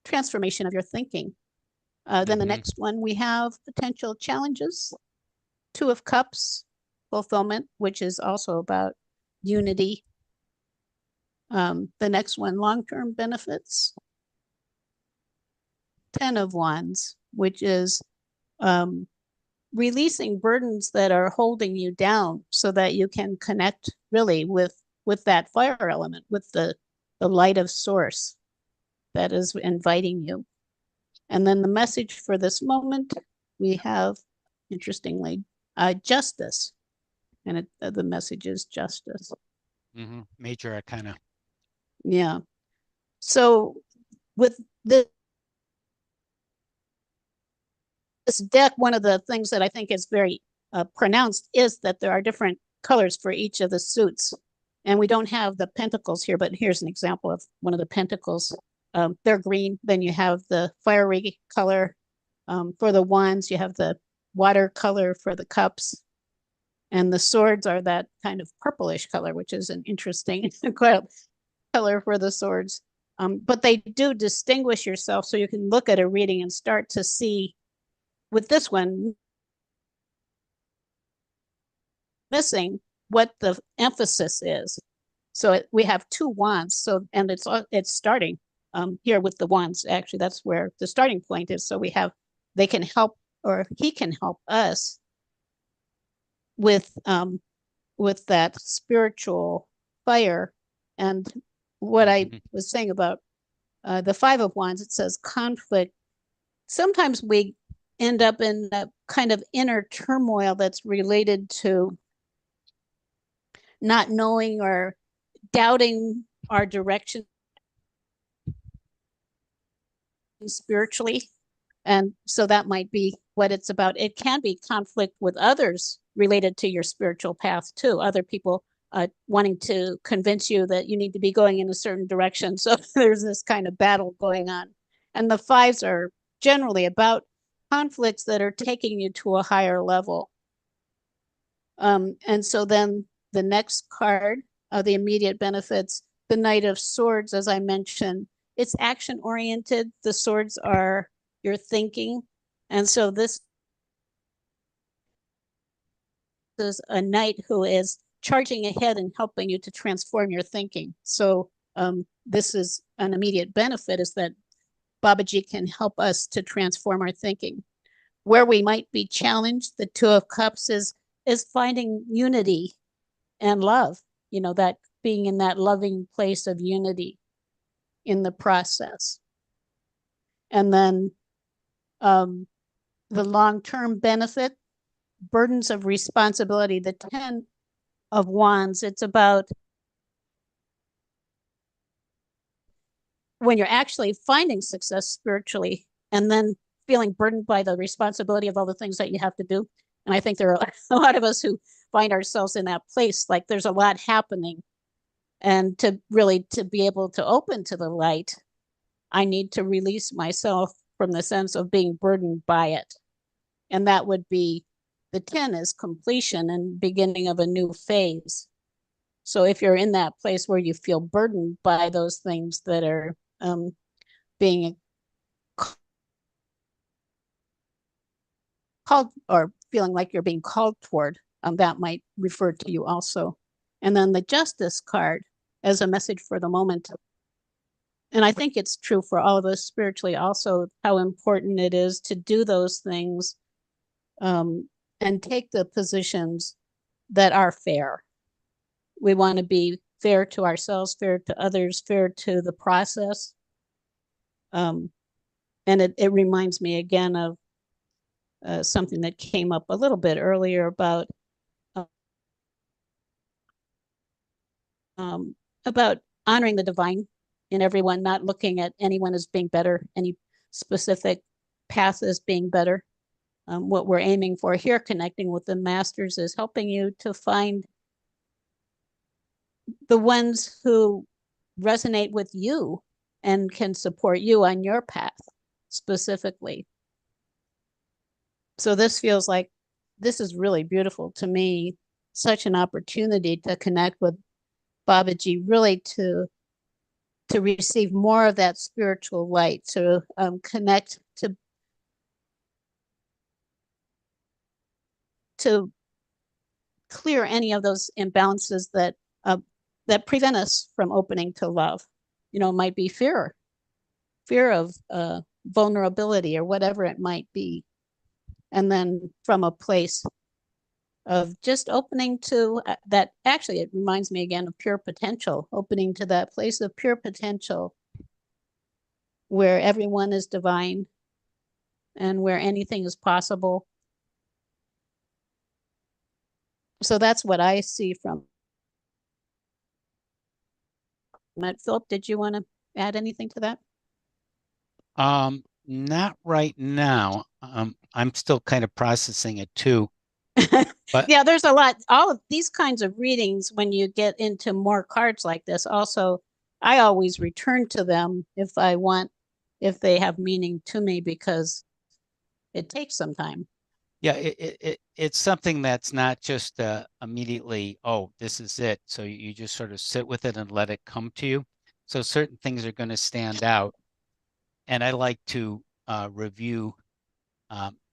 transformation of your thinking. Then the Mhm. next one, we have potential challenges. 2 of Cups, fulfillment, which is also about unity. The next one, long-term benefits. 10 of Wands, which is releasing burdens that are holding you down so that you can connect really with that fire element, with the light of source that is inviting you. And then the message for this moment, we have, interestingly, justice. And the message is justice. Mhm. Major arcana. Yeah. So with this deck, one of the things that I think is very pronounced is that there are different colors for each of the suits. And we don't have the pentacles here, but here's an example of one of the pentacles. They're green. Then you have the fiery color for the wands. You have the watercolor for the cups. And the swords are that kind of purplish color, which is an interesting color for the swords. But they do distinguish yourself, so you can look at a reading and start to see with this one missing what the emphasis is. So we have 2 wands. So, and it's starting here with the wands. Actually, that's where the starting point is. So we have, they can help, or he can help us with that spiritual fire. And what I was saying about the 5 of Wands, it says conflict. Sometimes we end up in a kind of inner turmoil that's related to not knowing or doubting our direction spiritually. And so that might be what it's about. It can be conflict with others related to your spiritual path too. Other people wanting to convince you that you need to be going in a certain direction. So there's this kind of battle going on. And the 5s are generally about conflicts that are taking you to a higher level. And so then the next card, the immediate benefits, the Knight of Swords, as I mentioned, it's action oriented. The swords are your thinking. And so this is a knight who is charging ahead and helping you to transform your thinking. So this is an immediate benefit, is that Babaji can help us to transform our thinking. Where we might be challenged, the 2 of Cups is finding unity and love, that being in that loving place of unity in the process. And then the long-term benefit, burdens of responsibility, the 10 of Wands, it's about when you're actually finding success spiritually and then feeling burdened by the responsibility of all the things that you have to do. And I think there are a lot of us who find ourselves in that place, like there's a lot happening. And to be able to open to the light, I need to release myself from the sense of being burdened by it. And that would be, the 10 is completion and beginning of a new phase. So if you're in that place where you feel burdened by those things that are being called, or feeling like you're being called toward, that might refer to you also. And then the Justice card as a message for the moment. And I think it's true for all of us spiritually also, how important it is to do those things and take the positions that are fair. We want to be fair to ourselves, fair to others, fair to the process. And it reminds me again of something that came up a little bit earlier about honoring the divine in everyone, not looking at anyone as being better, any specific path as being better. What we're aiming for here, connecting with the masters, is helping you to find the ones who resonate with you and can support you on your path specifically. So this feels like, this is really beautiful to me, such an opportunity to connect with Babaji, really to receive more of that spiritual light, to connect to clear any of those imbalances that that prevent us from opening to love. You know, it might be fear of vulnerability or whatever it might be. And then from a place of just opening to that, actually, it reminds me again of pure potential, opening to that place of pure potential where everyone is divine and where anything is possible. So that's what I see from that. Philip, did you want to add anything to that? Not right now. I'm still kind of processing it too. But yeah, there's a lot. All of these kinds of readings, when you get into more cards like this, also, I always return to them if they have meaning to me, because it takes some time. yeah, it's something that's not just immediately, oh, this is it. So you just sort of sit with it and let it come to you. So certain things are going to stand out. And I like to review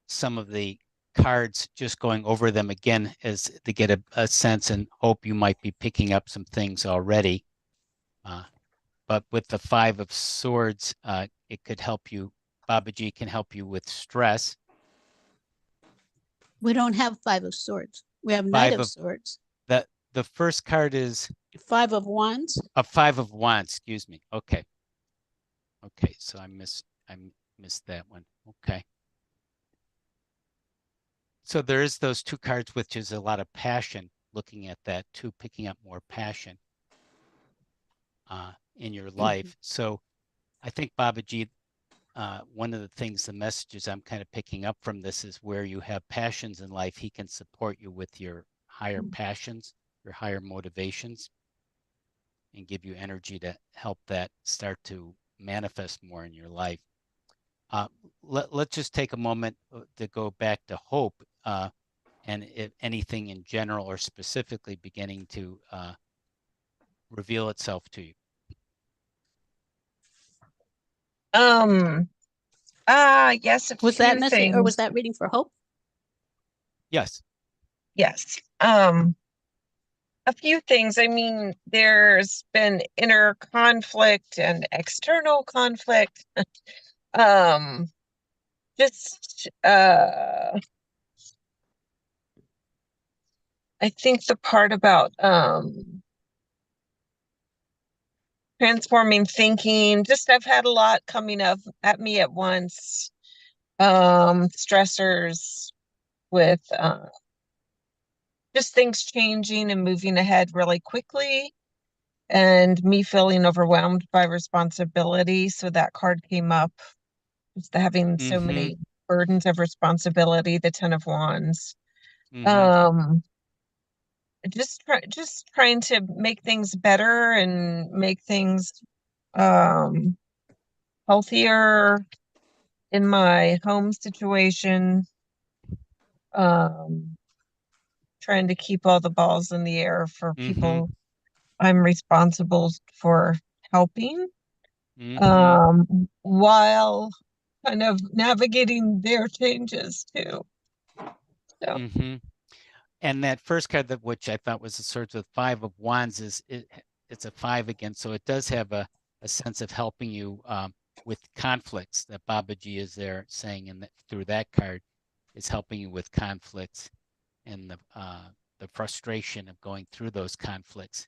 some of the cards, just going over them again as to get a sense, and hope you might be picking up some things already. But with the Five of Swords, it could help you. Babaji can help you with stress. We don't have Five of Swords. We have Knight of Swords. The first card is Five of Wands. A Five of Wands, excuse me. Okay. Okay, so I missed that one. Okay. So there is those two cards, which is a lot of passion, looking at that too, picking up more passion in your life. So I think, Babaji, one of the things, the messages I'm kind of picking up from this is where you have passions in life, he can support you with your higher passions, your higher motivations, and give you energy to help that start to manifest more in your life. Let's just take a moment to go back to hope, and if anything in general or specifically beginning to reveal itself to you. Yes, a Was that few message, or was things. that reading for hope? Yes. Yes. A few things. I mean, there's been inner conflict and external conflict. Just I think the part about transforming thinking, just I've had a lot coming up at me at once. Stressors with just things changing and moving ahead really quickly, and me feeling overwhelmed by responsibility. So that card came up, just having so many burdens of responsibility, the Ten of Wands. Just trying to make things better and make things healthier in my home situation. Trying to keep all the balls in the air for people I'm responsible for helping, while kind of navigating their changes too. So. And that first card, that which I thought was a sort of Five of Wands, it's a five again, so it does have a sense of helping you with conflicts. That Babaji is there saying, and through that card is helping you with conflicts and the frustration of going through those conflicts.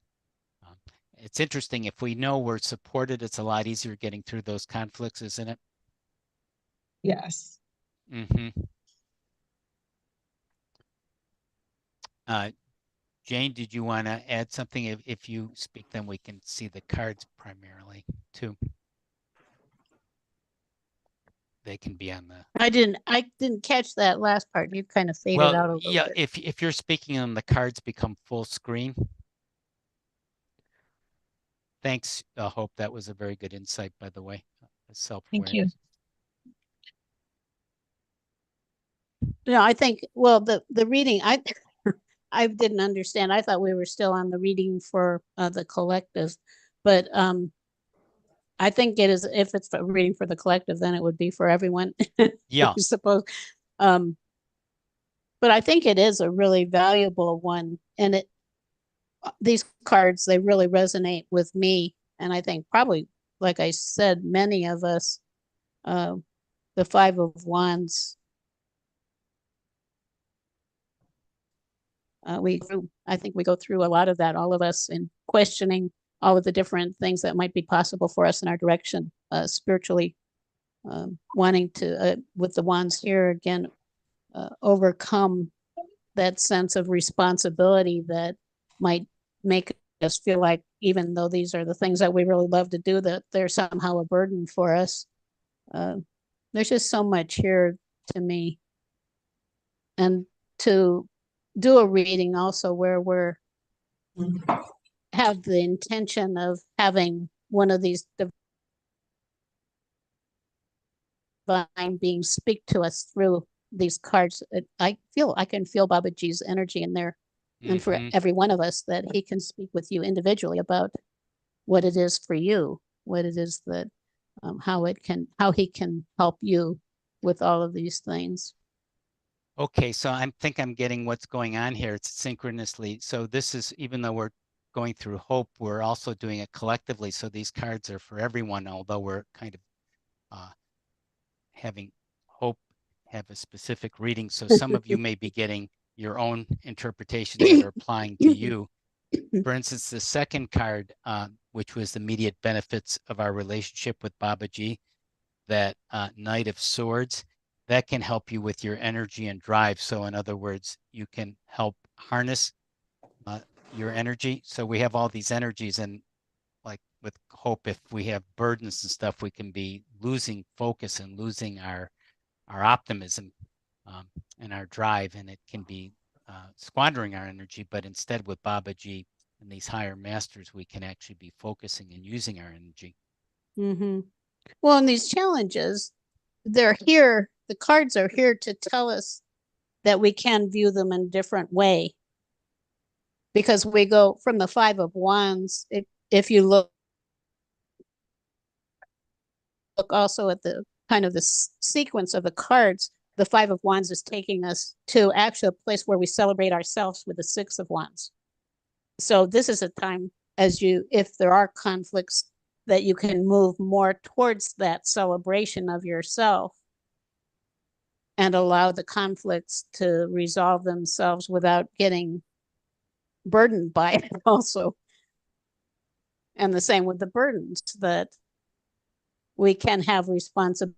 It's interesting, if we know we're supported, it's a lot easier getting through those conflicts, isn't it? Yes. Mm-hmm. Jane, did you want to add something? If you speak, then we can see the cards primarily too. They can be on the. I didn't catch that last part. You kind of faded out a little yeah, bit. if you're speaking and the cards become full screen. Thanks, Hope. That was a very good insight, by the way. Thank you. No, I think, well, the reading, I didn't understand. I thought we were still on the reading for the collective, but I think it is, if it's a reading for the collective, then it would be for everyone. Yeah. I suppose. But I think it is a really valuable one, and these cards, they really resonate with me, and I think probably, like I said, many of us, the Five of Wands. I think we go through a lot of that, all of us, in questioning all of the different things that might be possible for us in our direction, spiritually, wanting to, with the wands here again, overcome that sense of responsibility that might make us feel like, even though these are the things that we really love to do, that they're somehow a burden for us. There's just so much here to me. And to do a reading also where we're have the intention of having one of these divine beings speak to us through these cards. I can feel Babaji's energy in there, and for every one of us, that he can speak with you individually about what it is for you, what it is that how he can help you with all of these things. Okay, so I think I'm getting what's going on here. It's synchronously. So this is, even though we're going through hope, we're also doing it collectively. So these cards are for everyone, although we're kind of having hope have a specific reading. So some of you may be getting your own interpretations that are applying to you. For instance, the second card, which was the immediate benefits of our relationship with Babaji, that Knight of Swords, that can help you with your energy and drive. So in other words, you can help harness your energy. So we have all these energies, and like with hope, if we have burdens and stuff, we can be losing focus and losing our optimism and our drive, and it can be squandering our energy. But instead, with Babaji and these higher masters, we can actually be focusing and using our energy. Mm-hmm. Well, and these challenges, they're here. The cards are here to tell us that we can view them in a different way. Because we go from the Five of Wands, if you look also at the kind of the sequence of the cards, the Five of Wands is taking us to actually a place where we celebrate ourselves with the Six of Wands. So this is a time, if there are conflicts, that you can move more towards that celebration of yourself and allow the conflicts to resolve themselves without getting burdened by it also. And the same with the burdens, that we can have responsibilities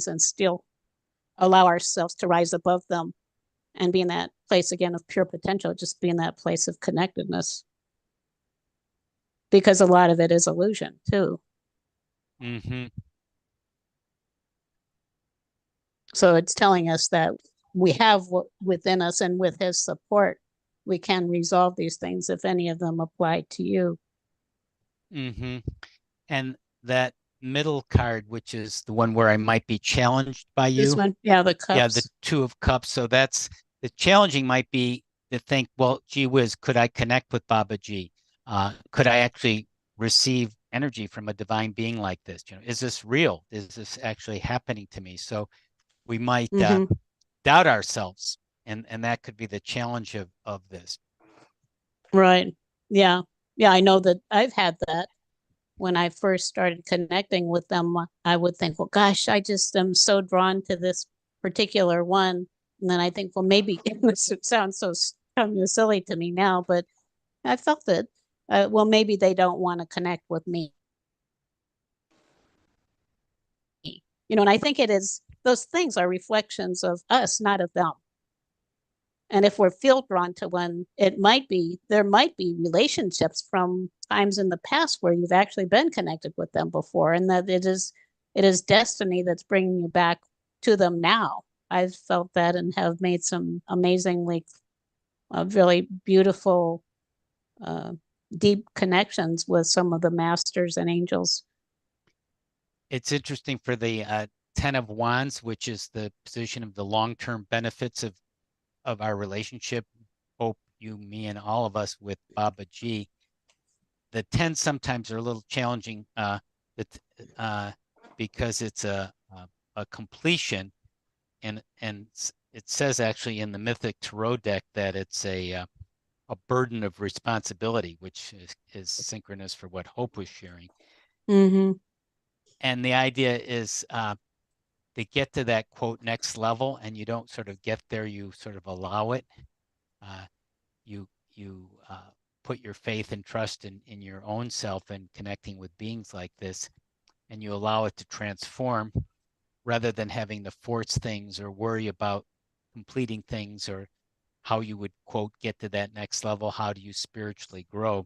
and still allow ourselves to rise above them and be in that place again of pure potential, just be in that place of connectedness. Because a lot of it is illusion too. Mm-hmm. So it's telling us that we have within us, and with his support, we can resolve these things if any of them apply to you. Mm-hmm. And that middle card, which is the one where I might be challenged by you. This one, yeah, the cups. Yeah, the Two of Cups. So that's the challenging might be to think, well, gee whiz, could I connect with Babaji? Could I actually receive energy from a divine being like this? You know, is this real? Is this actually happening to me? So we might doubt ourselves, and that could be the challenge of this. Right. Yeah. Yeah, I know that I've had that. When I first started connecting with them, I would think, well, gosh, I just am so drawn to this particular one. And then I think, well, maybe this sounds so kind of silly to me now, but I felt that, well, maybe they don't want to connect with me. You know, and I think it is, those things are reflections of us, not of them. And if we're feel drawn to one, there might be relationships from times in the past where you've actually been connected with them before, and that it is destiny that's bringing you back to them now. I've felt that and have made some amazingly, really beautiful, deep connections with some of the masters and angels. It's interesting for the 10 of Wands, which is the position of the long-term benefits of our relationship, Hope, you, me, and all of us with Baba G. The 10 sometimes are a little challenging because it's a completion, and it says actually in the Mythic Tarot deck that it's a burden of responsibility, which is synchronous for what Hope was sharing. Mm-hmm. And the idea is to get to that quote next level, and you don't sort of get there, you sort of allow it. You put your faith and trust in your own self and connecting with beings like this, and you allow it to transform rather than having to force things or worry about completing things or how you would quote get to that next level. How do you spiritually grow?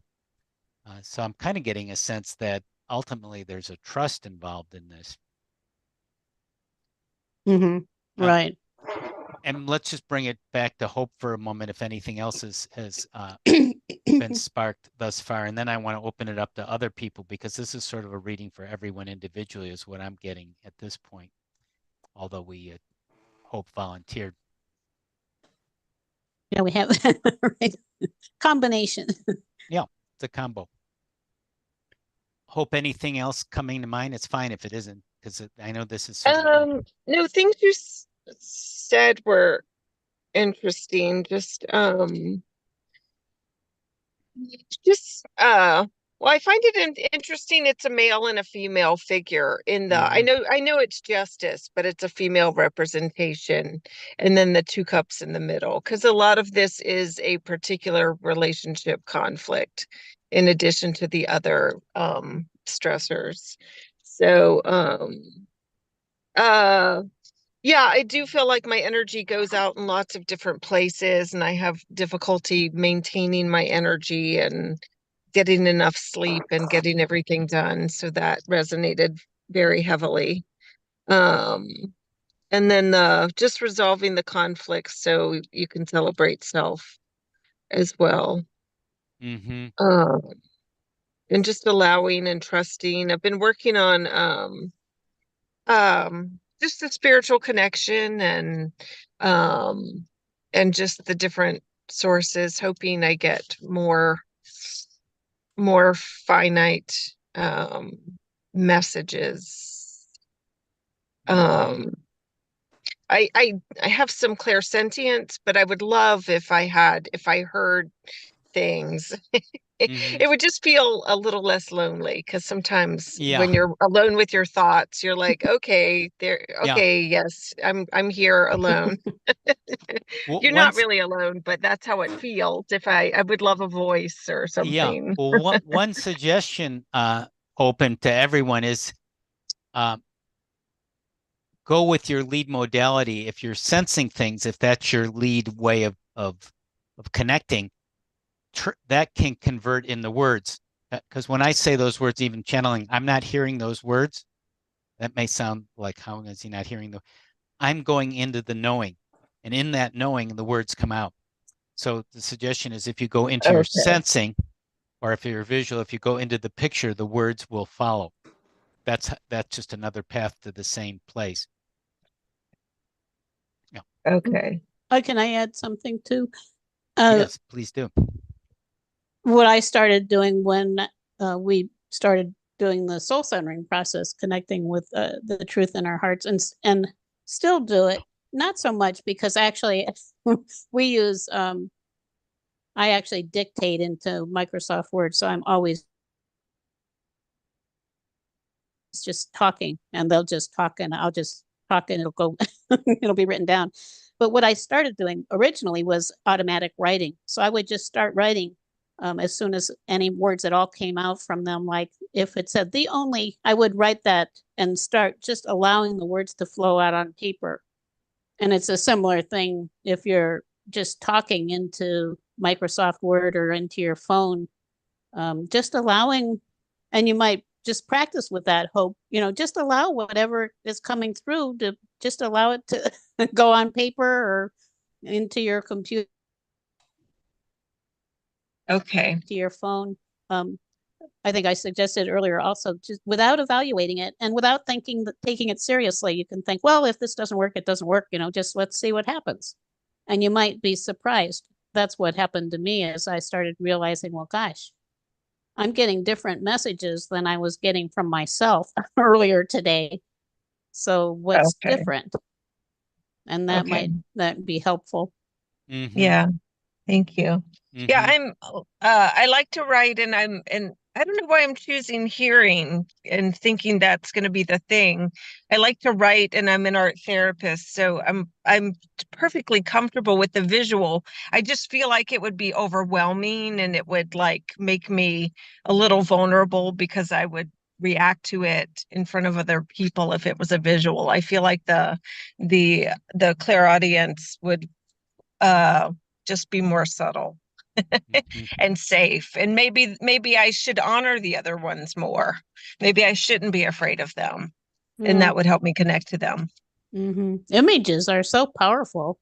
So I'm kind of getting a sense that ultimately there's a trust involved in this. Mm-hmm. Right. And let's just bring it back to Hope for a moment, if anything else has been sparked thus far. And then I want to open it up to other people, because this is sort of a reading for everyone individually is what I'm getting at this point, although we Hope volunteered. Yeah, we have right. Combination. Yeah, it's a combo. Hope, anything else coming to mind? It's fine if it isn't, because I know this is sort of No, things you said were interesting. Well, I find it interesting. It's a male and a female figure in the, I know it's justice, but it's a female representation. And then the 2 cups in the middle, because a lot of this is a particular relationship conflict in addition to the other stressors. So, yeah, I do feel like my energy goes out in lots of different places, and I have difficulty maintaining my energy and getting enough sleep and getting everything done. So that resonated very heavily. And then just resolving the conflicts so you can celebrate self as well. Mm-hmm. And just allowing and trusting. I've been working on just the spiritual connection and just the different sources, hoping I get more finite messages. I have some clairsentience, but I would love if I heard things. It would just feel a little less lonely, because sometimes when you're alone with your thoughts, you're like, okay, yes, I'm here alone. You're not really alone, but that's how it feels. If I would love a voice or something. Yeah. Well, one suggestion open to everyone is go with your lead modality. If you're sensing things, if that's your lead way of connecting, that can convert in the words. Because when I say those words, even channeling, I'm not hearing those words. That may sound like, how is he not hearing them? I'm going into the knowing, and in that knowing, the words come out. So the suggestion is, if you go into your sensing, or if you're visual, if you go into the picture, the words will follow. That's just another path to the same place. Yeah. Okay. Can I add something too? Yes, please do. What I started doing when we started doing the soul centering process, connecting with the truth in our hearts, and still do it, not so much, because actually we use I actually dictate into Microsoft Word, so I'm always just talking, and they'll just talk, and I'll just talk, and it'll go it'll be written down. But what I started doing originally was automatic writing. So I would just start writing as soon as any words at all came out from them. Like if it said the only, I would write that and start just allowing the words to flow out on paper. And it's a similar thing if you're just talking into Microsoft Word or into your phone, just allowing, and you might just practice with that hope, just allow whatever is coming through to just allow it to go on paper or into your computer, Okay. to your phone. I think I suggested earlier also, just without evaluating it and without taking it seriously, you can think, well, if this doesn't work, it doesn't work, just let's see what happens. And you might be surprised. That's what happened to me as I started realizing, well, gosh, I'm getting different messages than I was getting from myself earlier today. So what's Okay. different? And that Okay. that be helpful. Mhm, Yeah. Thank you. Yeah, mhm. I like to write, and I don't know why I'm choosing hearing and thinking that's going to be the thing. I like to write, and I'm an art therapist, so I'm perfectly comfortable with the visual. I just feel like it would be overwhelming, and it would like make me a little vulnerable because I would react to it in front of other people if it was a visual. I feel like the clairaudience would just be more subtle Mhm. and safe. And maybe I should honor the other ones more. Maybe I shouldn't be afraid of them. And that would help me connect to them. Images are so powerful.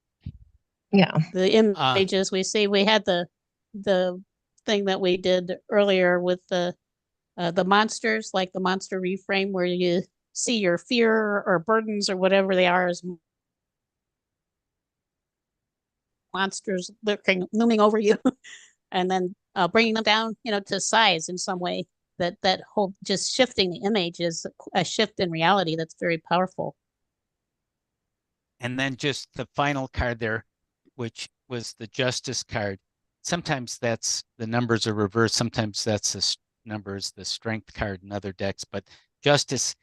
Yeah. The images we see, we had the thing that we did earlier with the monsters, like the monster reframe, where you see your fear or burdens or whatever they are as monsters looming over you, and then bringing them down, to size in some way. That whole just shifting the image is a shift in reality that's very powerful. And then just the final card there, which was the Justice card. Sometimes that's the numbers are reversed. Sometimes that's the numbers, the Strength card in other decks. But Justice,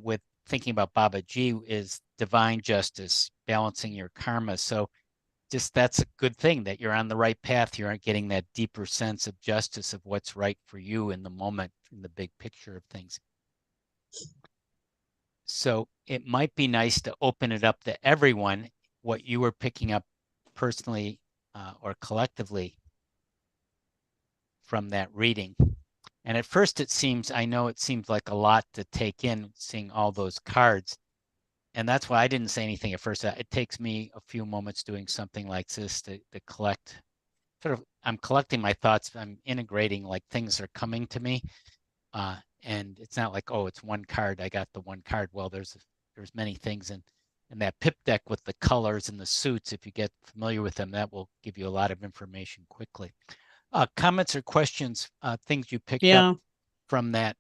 with thinking about Baba G, is divine justice, balancing your karma. So just that's a good thing that you're on the right path. You're getting that deeper sense of justice of what's right for you in the moment, in the big picture of things. So it might be nice to open it up to everyone, what you were picking up personally or collectively from that reading. And at first I know it seems like a lot to take in, seeing all those cards. And that's why I didn't say anything at first. It takes me a few moments doing something like this to collect. I'm collecting my thoughts. I'm integrating, like things are coming to me. And it's not like, oh, it's one card. I got the one card. Well, there's many things in that pip deck with the colors and the suits. If you get familiar with them, that will give you a lot of information quickly. Comments or questions, things you picked up from that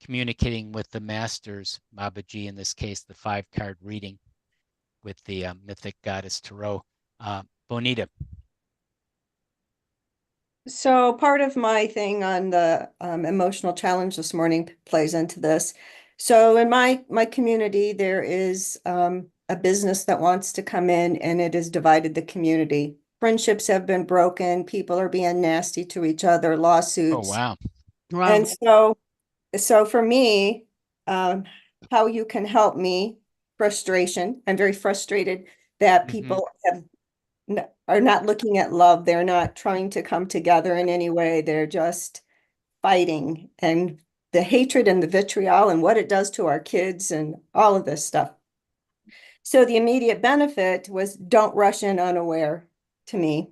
communicating with the masters, Baba G in this case, the 5-card reading with the mythic goddess Tarot. Bonita. So part of my thing on the emotional challenge this morning plays into this. So in my community, there is a business that wants to come in, and it has divided the community. Friendships have been broken. People are being nasty to each other, lawsuits. Oh, wow. And so for me, how you can help me, frustration. I'm very frustrated that people are not looking at love. They're not trying to come together in any way. They're just fighting, and the hatred and the vitriol and what it does to our kids and all of this stuff. So the immediate benefit was don't rush in unaware to me.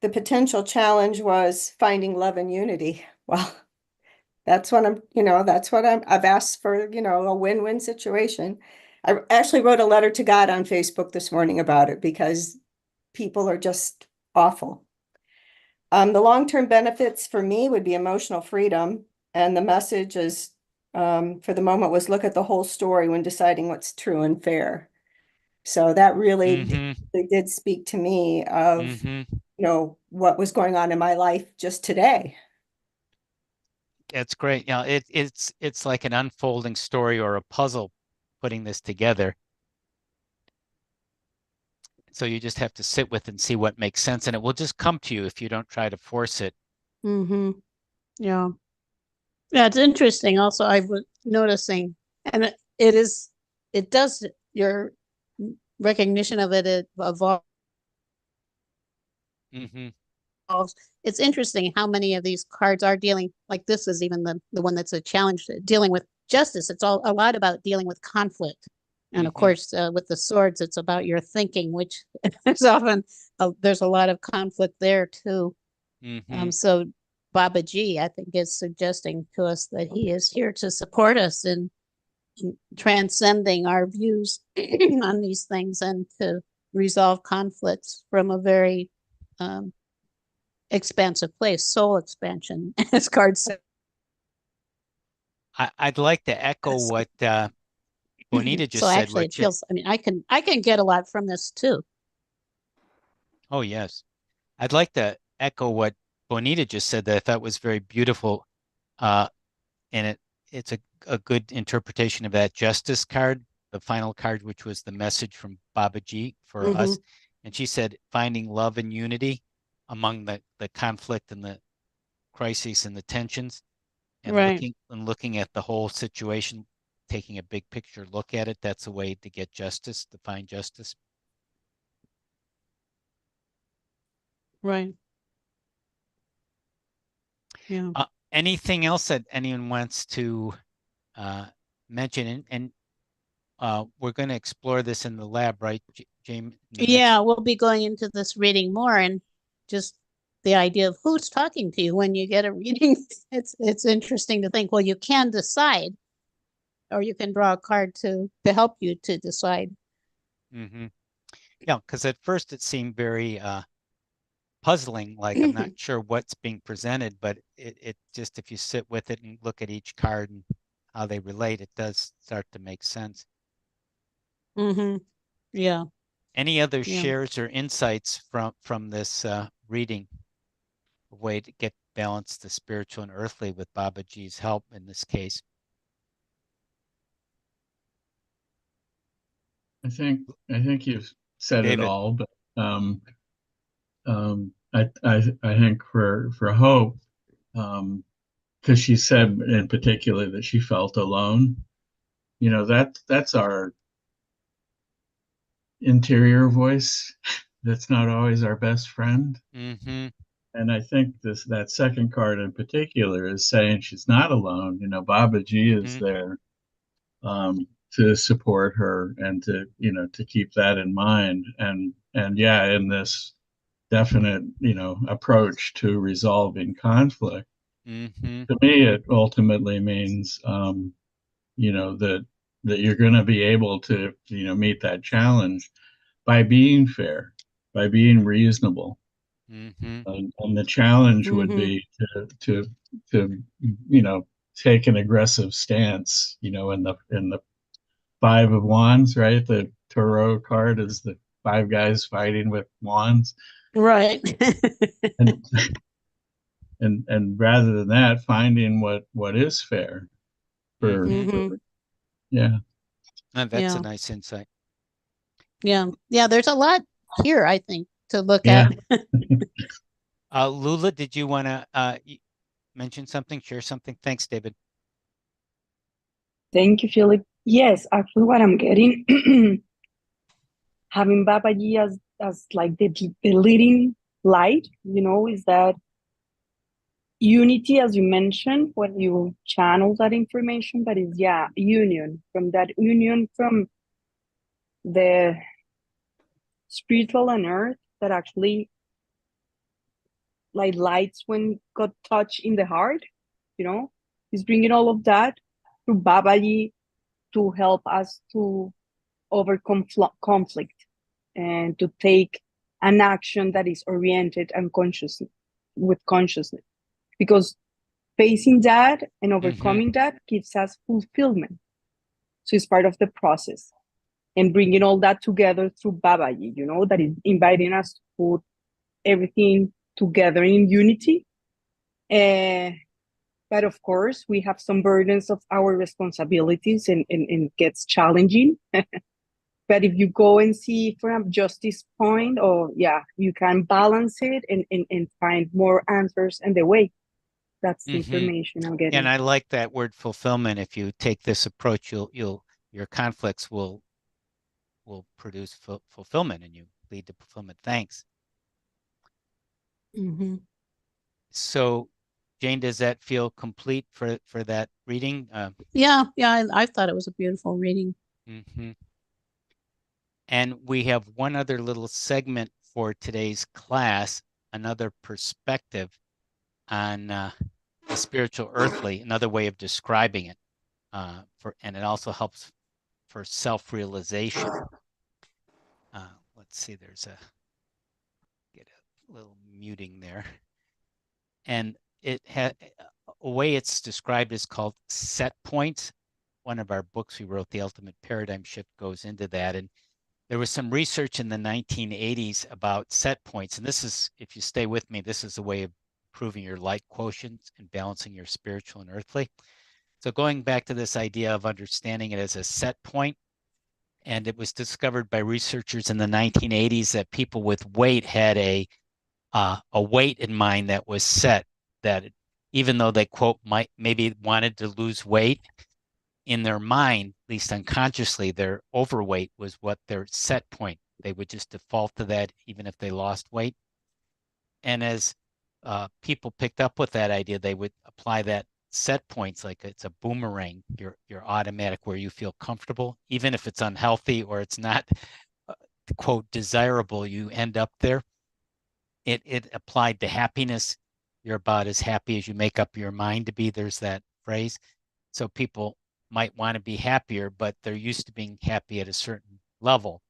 The potential challenge was finding love and unity. Well, that's what I've asked for, a win-win situation. I actually wrote a letter to God on Facebook this morning about it because people are just awful. The long-term benefits for me would be emotional freedom. And the message is, for the moment, was look at the whole story when deciding what's true and fair. So that really did speak to me of, what was going on in my life just today. It's great. It's like an unfolding story or a puzzle putting this together. So you just have to sit with and see what makes sense, and it will just come to you if you don't try to force it. Mm-hmm. Yeah. Yeah, it's interesting. Also, I was noticing, and it does, your recognition of it evolves. Mm-hmm. It's interesting how many of these cards are dealing, like this is even the one that's a challenge, dealing with justice. It's all a lot about dealing with conflict. And of Mhm. course, with the swords, it's about your thinking, which is often, there's a lot of conflict there too. Mm-hmm. So Baba G, I think, is suggesting to us that he is here to support us in transcending our views on these things and to resolve conflicts from a very expansive place, soul expansion, as card said. I'd like to echo what Bonita just So said, actually, it which feels. I mean, I can get a lot from this too. oh yes, I'd like to echo what Bonita just said that I thought was very beautiful, and it's a good interpretation of that justice card, the final card, which was the message from Baba G for us, and she said finding love and unity among the conflict and the crises and the tensions, and Right. looking at the whole situation, taking a big picture look at it. That's a way to get justice, to find justice. Right. Yeah. Anything else that anyone wants to mention? And we're going to explore this in the lab, right, James? Yeah, we'll be going into this reading more, and just the idea of who's talking to you when you get a reading. It's interesting to think, well, you can decide, or you can draw a card to help you to decide. Mm-hmm. Yeah, because at first it seemed very puzzling, like I'm not sure what's being presented, but it just, if you sit with it and look at each card and how they relate, it does start to make sense. Mm-hmm. Yeah. Any other Yeah. shares or insights from this reading? A way to get balance the spiritual and earthly with Baba G's help in this case. I think you've said it David. all, but I think for Hope, because she said in particular that she felt alone. You know, that's our interior voice. That's not always our best friend. Mm-hmm. And I think that second card in particular is saying she's not alone. You know, Baba G is there to support her and to, you know, to keep that in mind. And yeah, in this definite, you know, approach to resolving conflict, to me, it ultimately means, you know, that you're going to be able to, you know, meet that challenge by being fair, by being reasonable. And the challenge would be to you know, take an aggressive stance, you know, in the Five of Wands, right? The tarot card is the five guys fighting with wands. Right. and rather than that, finding what is fair for yeah. That's a nice insight. Yeah. Yeah. There's a lot here, I think, to look Yeah. at. Lula, did you want to mention something, share something? Thanks, David. Thank you, Philip. Yes, actually what I'm getting, having Baba Ji as like the leading light, you know, is that unity, as you mentioned, when you channel that information, but it's, yeah, union, from that union from the spiritual and earth that actually like lights when got touch in the heart, you know, is bringing all of that through Baba Ji to help us to overcome conflict and to take an action that is oriented and with consciousness, because facing that and overcoming that gives us fulfillment. So it's part of the process, and bringing all that together through Baba Ji, you know, that is inviting us to put everything together in unity. But of course, we have some burdens of our responsibilities and it gets challenging. But if you go and see from justice point, or yeah, you can balance it and find more answers in the way. That's the information I'm getting. And I like that word fulfillment. If you take this approach, your conflicts will produce fulfillment, and you lead to fulfillment. Thanks. So, Jane, does that feel complete for that reading? Yeah, I thought it was a beautiful reading. And we have one other little segment for today's class, another perspective on the spiritual earthly, another way of describing it, and it also helps for self-realization. Let's see, get a little muting there. And it had a way it's described is called set points. One of our books we wrote, The Ultimate Paradigm Shift, goes into that. And there was some research in the 1980s about set points. And this is, if you stay with me, this is a way of proving your light quotients and balancing your spiritual and earthly. So going back to this idea of understanding it as a set point, and it was discovered by researchers in the 1980s that people with weight had a weight in mind that was set, that even though they, quote, maybe wanted to lose weight, in their mind, at least unconsciously, their overweight was what their set point. They would just default to that even if they lost weight. And as people picked up with that idea, they would apply that set points like it's a boomerang, your automatic, where you feel comfortable, even if it's unhealthy or it's not, quote, desirable, you end up there. It applied to happiness. You're about as happy as you make up your mind to be. There's that phrase. So people might want to be happier, but they're used to being happy at a certain level,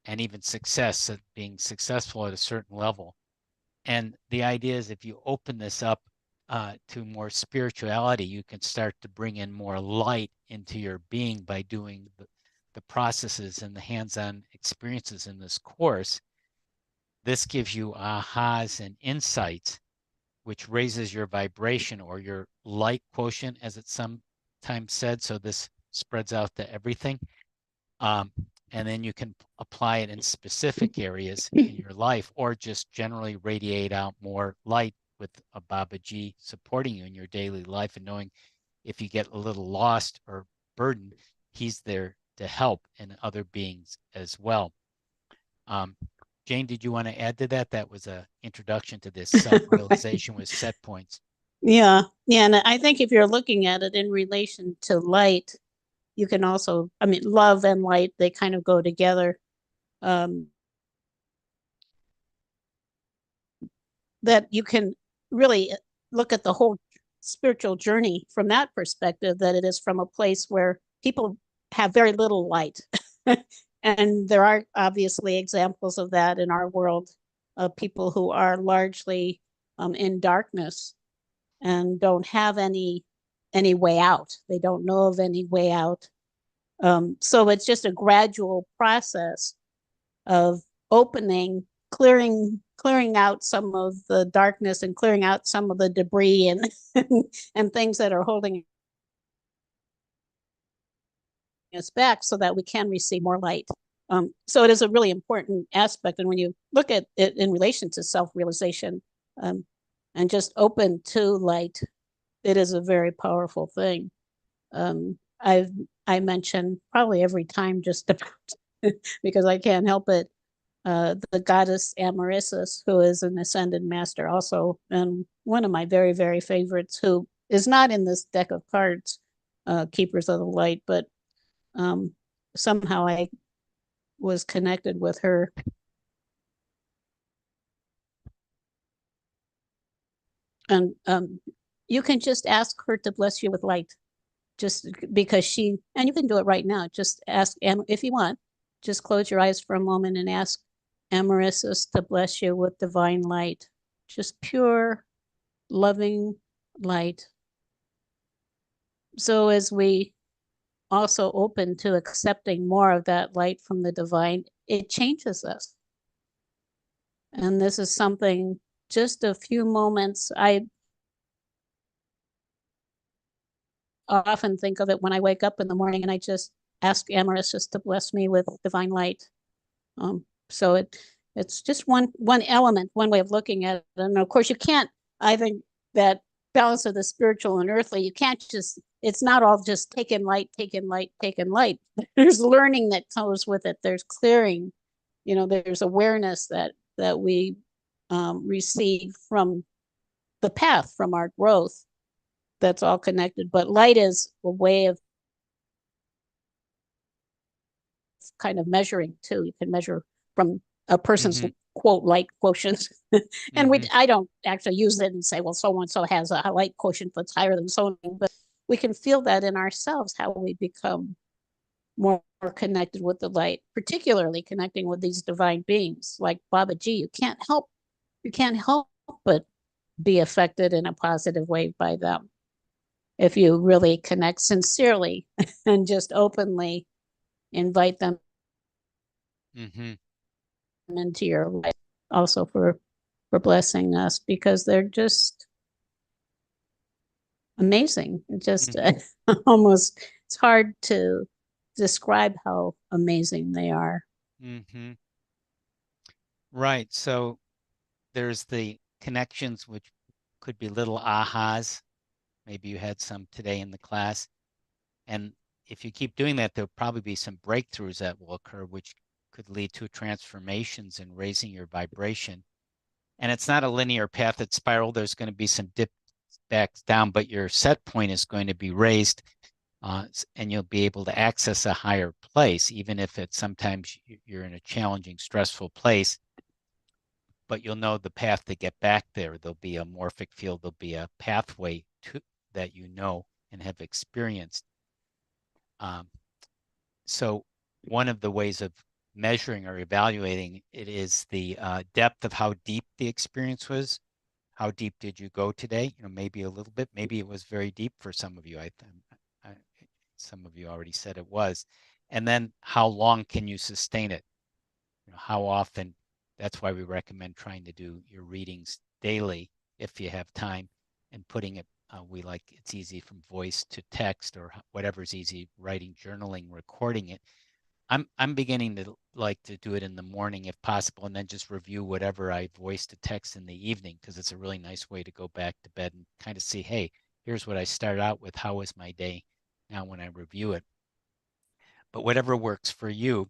and even success at being successful at a certain level. And the idea is if you open this up to more spirituality, you can start to bring in more light into your being by doing the processes and the hands-on experiences in this course. This gives you ahas and insights, which raises your vibration or your light quotient, as it's sometimes said. So this spreads out to everything. And then you can apply it in specific areas in your life, or just generally radiate out more light with a Babaji supporting you in your daily life, and knowing if you get a little lost or burdened, he's there to help, and other beings as well. Jane, did you want to add to that? That was an introduction to this self-realization with set points. Yeah. And I think if you're looking at it in relation to light, you can also, I mean, love and light, they kind of go together. That you can really look at the whole spiritual journey from that perspective, that it is from a place where people have very little light. And there are obviously examples of that in our world, of people who are largely in darkness and don't have any way out. They don't know of any way out. So it's just a gradual process of opening, clearing out some of the darkness and clearing out some of the debris and and things that are holding us back, so that we can receive more light. So it is a really important aspect. And when you look at it in relation to self-realization, and just open to light, it is a very powerful thing. I mention probably every time, just about because I can't help it, the goddess Amaryssus, who is an ascended master also, and one of my very, very favorites, who is not in this deck of cards, Keepers of the Light, but somehow I was connected with her. And you can just ask her to bless you with light, just because and you can do it right now. Just ask, if you want, just close your eyes for a moment and ask Amaryssus to bless you with divine light, just pure, loving light. So as we also open to accepting more of that light from the divine, it changes us. And this is something, just a few moments, often think of it when I wake up in the morning and I just ask Amaryllis to bless me with divine light. So it's just one element, one way of looking at it. And of course, you can't, I think that balance of the spiritual and earthly, you can't just, it's not all just taking light, taking light, taking light. There's learning that comes with it. There's clearing, there's awareness that we receive from the path, from our growth. That's all connected. But light is a way of kind of measuring too. You can measure from a person's quote light quotient. And I don't actually use it and say, well, so and so has a light quotient that's higher than so, but we can feel that in ourselves, how we become more connected with the light, particularly connecting with these divine beings like Babaji. You can't help but be affected in a positive way by them if you really connect sincerely and just openly invite them into your life, also for blessing us, because they're just amazing. It just almost, it's hard to describe how amazing they are. Right. So there's the connections, which could be little ahas. Maybe you had some today in the class. And if you keep doing that, there'll probably be some breakthroughs that will occur, which could lead to transformations in raising your vibration. And it's not a linear path that spiral. There's going to be some dip backs down, but your set point is going to be raised, and you'll be able to access a higher place, even if it's sometimes you're in a challenging, stressful place. But you'll know the path to get back there. There'll be a morphic field. There'll be a pathway to that you know and have experienced. So one of the ways of measuring or evaluating it is the depth of how deep the experience was. How deep did you go today? Maybe a little bit. Maybe it was very deep for some of you. Some of you already said it was. And then how long can you sustain it? How often? That's why we recommend trying to do your readings daily if you have time, and putting it, it's easy from voice to text or whatever's easy, writing, journaling, recording it. I'm beginning to like to do it in the morning if possible, and then just review whatever I voice to text in the evening, because it's a really nice way to go back to bed and kind of see, hey, here's what I started out with. How was my day now when I review it? But whatever works for you.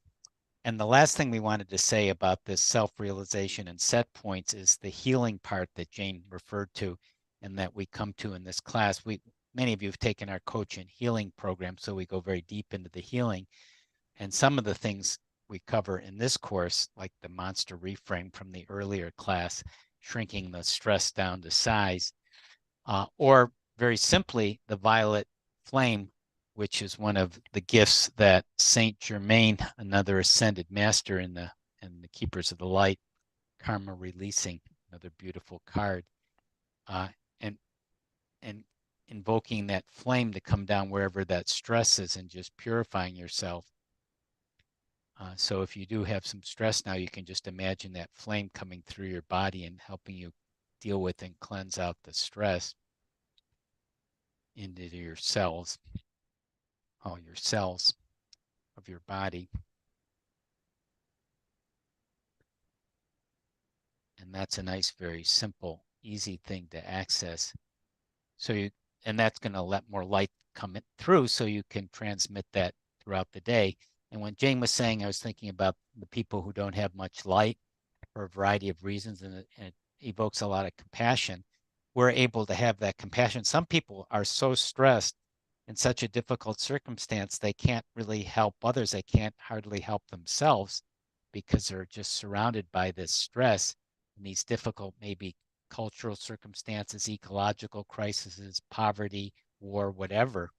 And the last thing we wanted to say about this self-realization and set points is the healing part that Jane referred to and that we come to in this class. Many of you have taken our coach and healing program, so we go very deep into the healing. And some of the things we cover in this course, like the monster reframe from the earlier class, shrinking the stress down to size, or very simply, the violet flame, which is one of the gifts that Saint Germain, another ascended master in the Keepers of the Light, karma releasing, another beautiful card, and invoking that flame to come down wherever that stress is and just purifying yourself. So if you do have some stress now, you can just imagine that flame coming through your body and helping you deal with and cleanse out the stress into your cells, all your cells of your body. And that's a nice, very simple, easy thing to access. And that's going to let more light come through so you can transmit that throughout the day. And when Jane was saying, I was thinking about the people who don't have much light for a variety of reasons, and it evokes a lot of compassion. We're able to have that compassion. Some people are so stressed in such a difficult circumstance, they can't really help others. They can't hardly help themselves because they're just surrounded by this stress and these difficult, maybe cultural circumstances, ecological crises, poverty, war, whatever.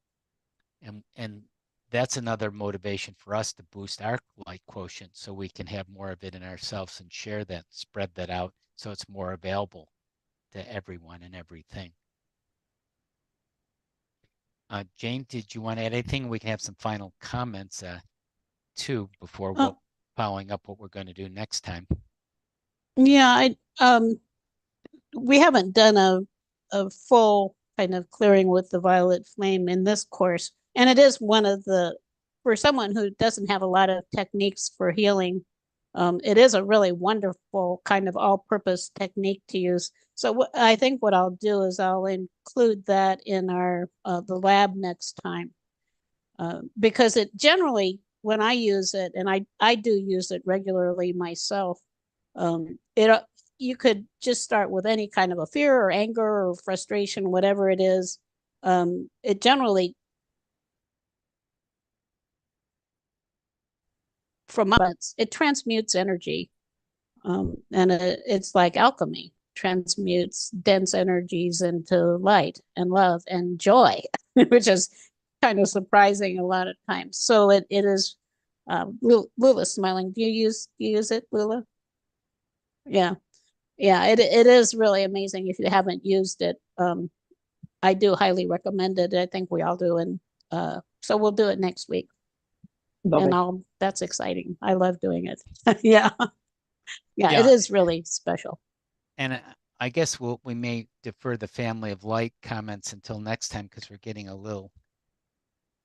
And that's another motivation for us to boost our light quotient so we can have more of it in ourselves and share that, spread that out so it's more available to everyone and everything. Jane, did you want to add anything? We can have some final comments too before following up what we're going to do next time. Yeah, we haven't done a full kind of clearing with the violet flame in this course. And it is one of the, for someone who doesn't have a lot of techniques for healing, it is a really wonderful kind of all-purpose technique to use. So I think what I'll do is I'll include that in our the lab next time, because it generally, when I use it, and I do use it regularly myself, you could just start with any kind of a fear or anger or frustration, whatever it is. It generally, from us, it transmutes energy. And it's like alchemy, transmutes dense energies into light and love and joy, which is kind of surprising a lot of times. So it is, Lula's smiling. Do you use it, Lula? Yeah. Yeah, it is really amazing if you haven't used it. I do highly recommend it. I think we all do. And so we'll do it next week. Love And it. that's exciting. I love doing it. Yeah. Yeah, Yeah. it is really special. And I guess we may defer the family of light comments until next time because we're getting a little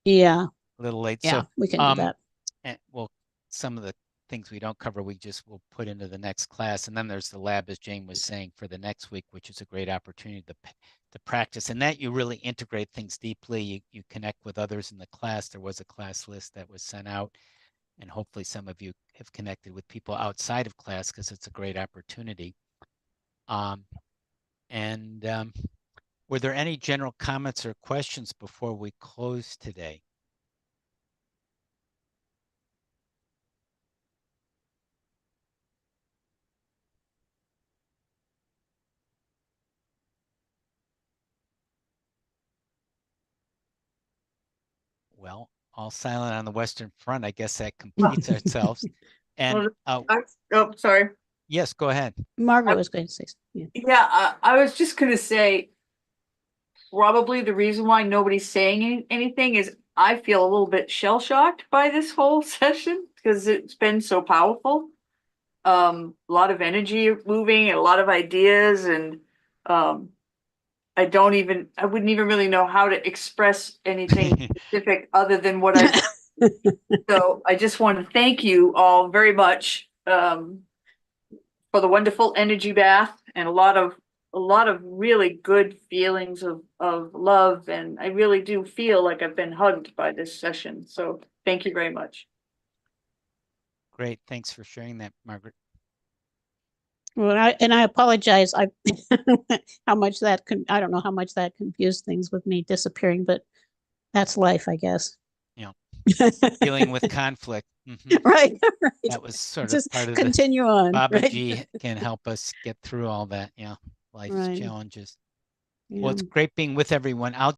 Yeah. late. Yeah, So we can do that. and well, some of the things we don't cover, we just will put into the next class. And then there's the lab, as Jane was saying, for the next week, which is a great opportunity to practice. And that you really integrate things deeply. You connect with others in the class. There was a class list that was sent out. And hopefully some of you have connected with people outside of class because it's a great opportunity. Were there any general comments or questions before we close today? Well, all silent on the Western Front. I guess that completes ourselves. And oh, sorry. yes, go ahead. Margaret was going to say something. Yeah. Yeah, I was just gonna say, probably the reason why nobody's saying anything is I feel a little bit shell-shocked by this whole session because it's been so powerful. A lot of energy moving and a lot of ideas, and I wouldn't even really know how to express anything specific other than what I so I just want to thank you all very much for the wonderful energy bath and a lot of really good feelings of love, and I really do feel like I've been hugged by this session. So thank you very much. Great. Thanks for sharing that, Margaret. Well, I apologize. I how much that I don't know how much that confused things with me disappearing, but that's life, I guess. Yeah. Dealing with conflict. Right. That was sort of Just part of continue on. Baba Right? G can help us get through all that. Yeah. Life's Right. challenges. Yeah. Well, it's great being with everyone. I'll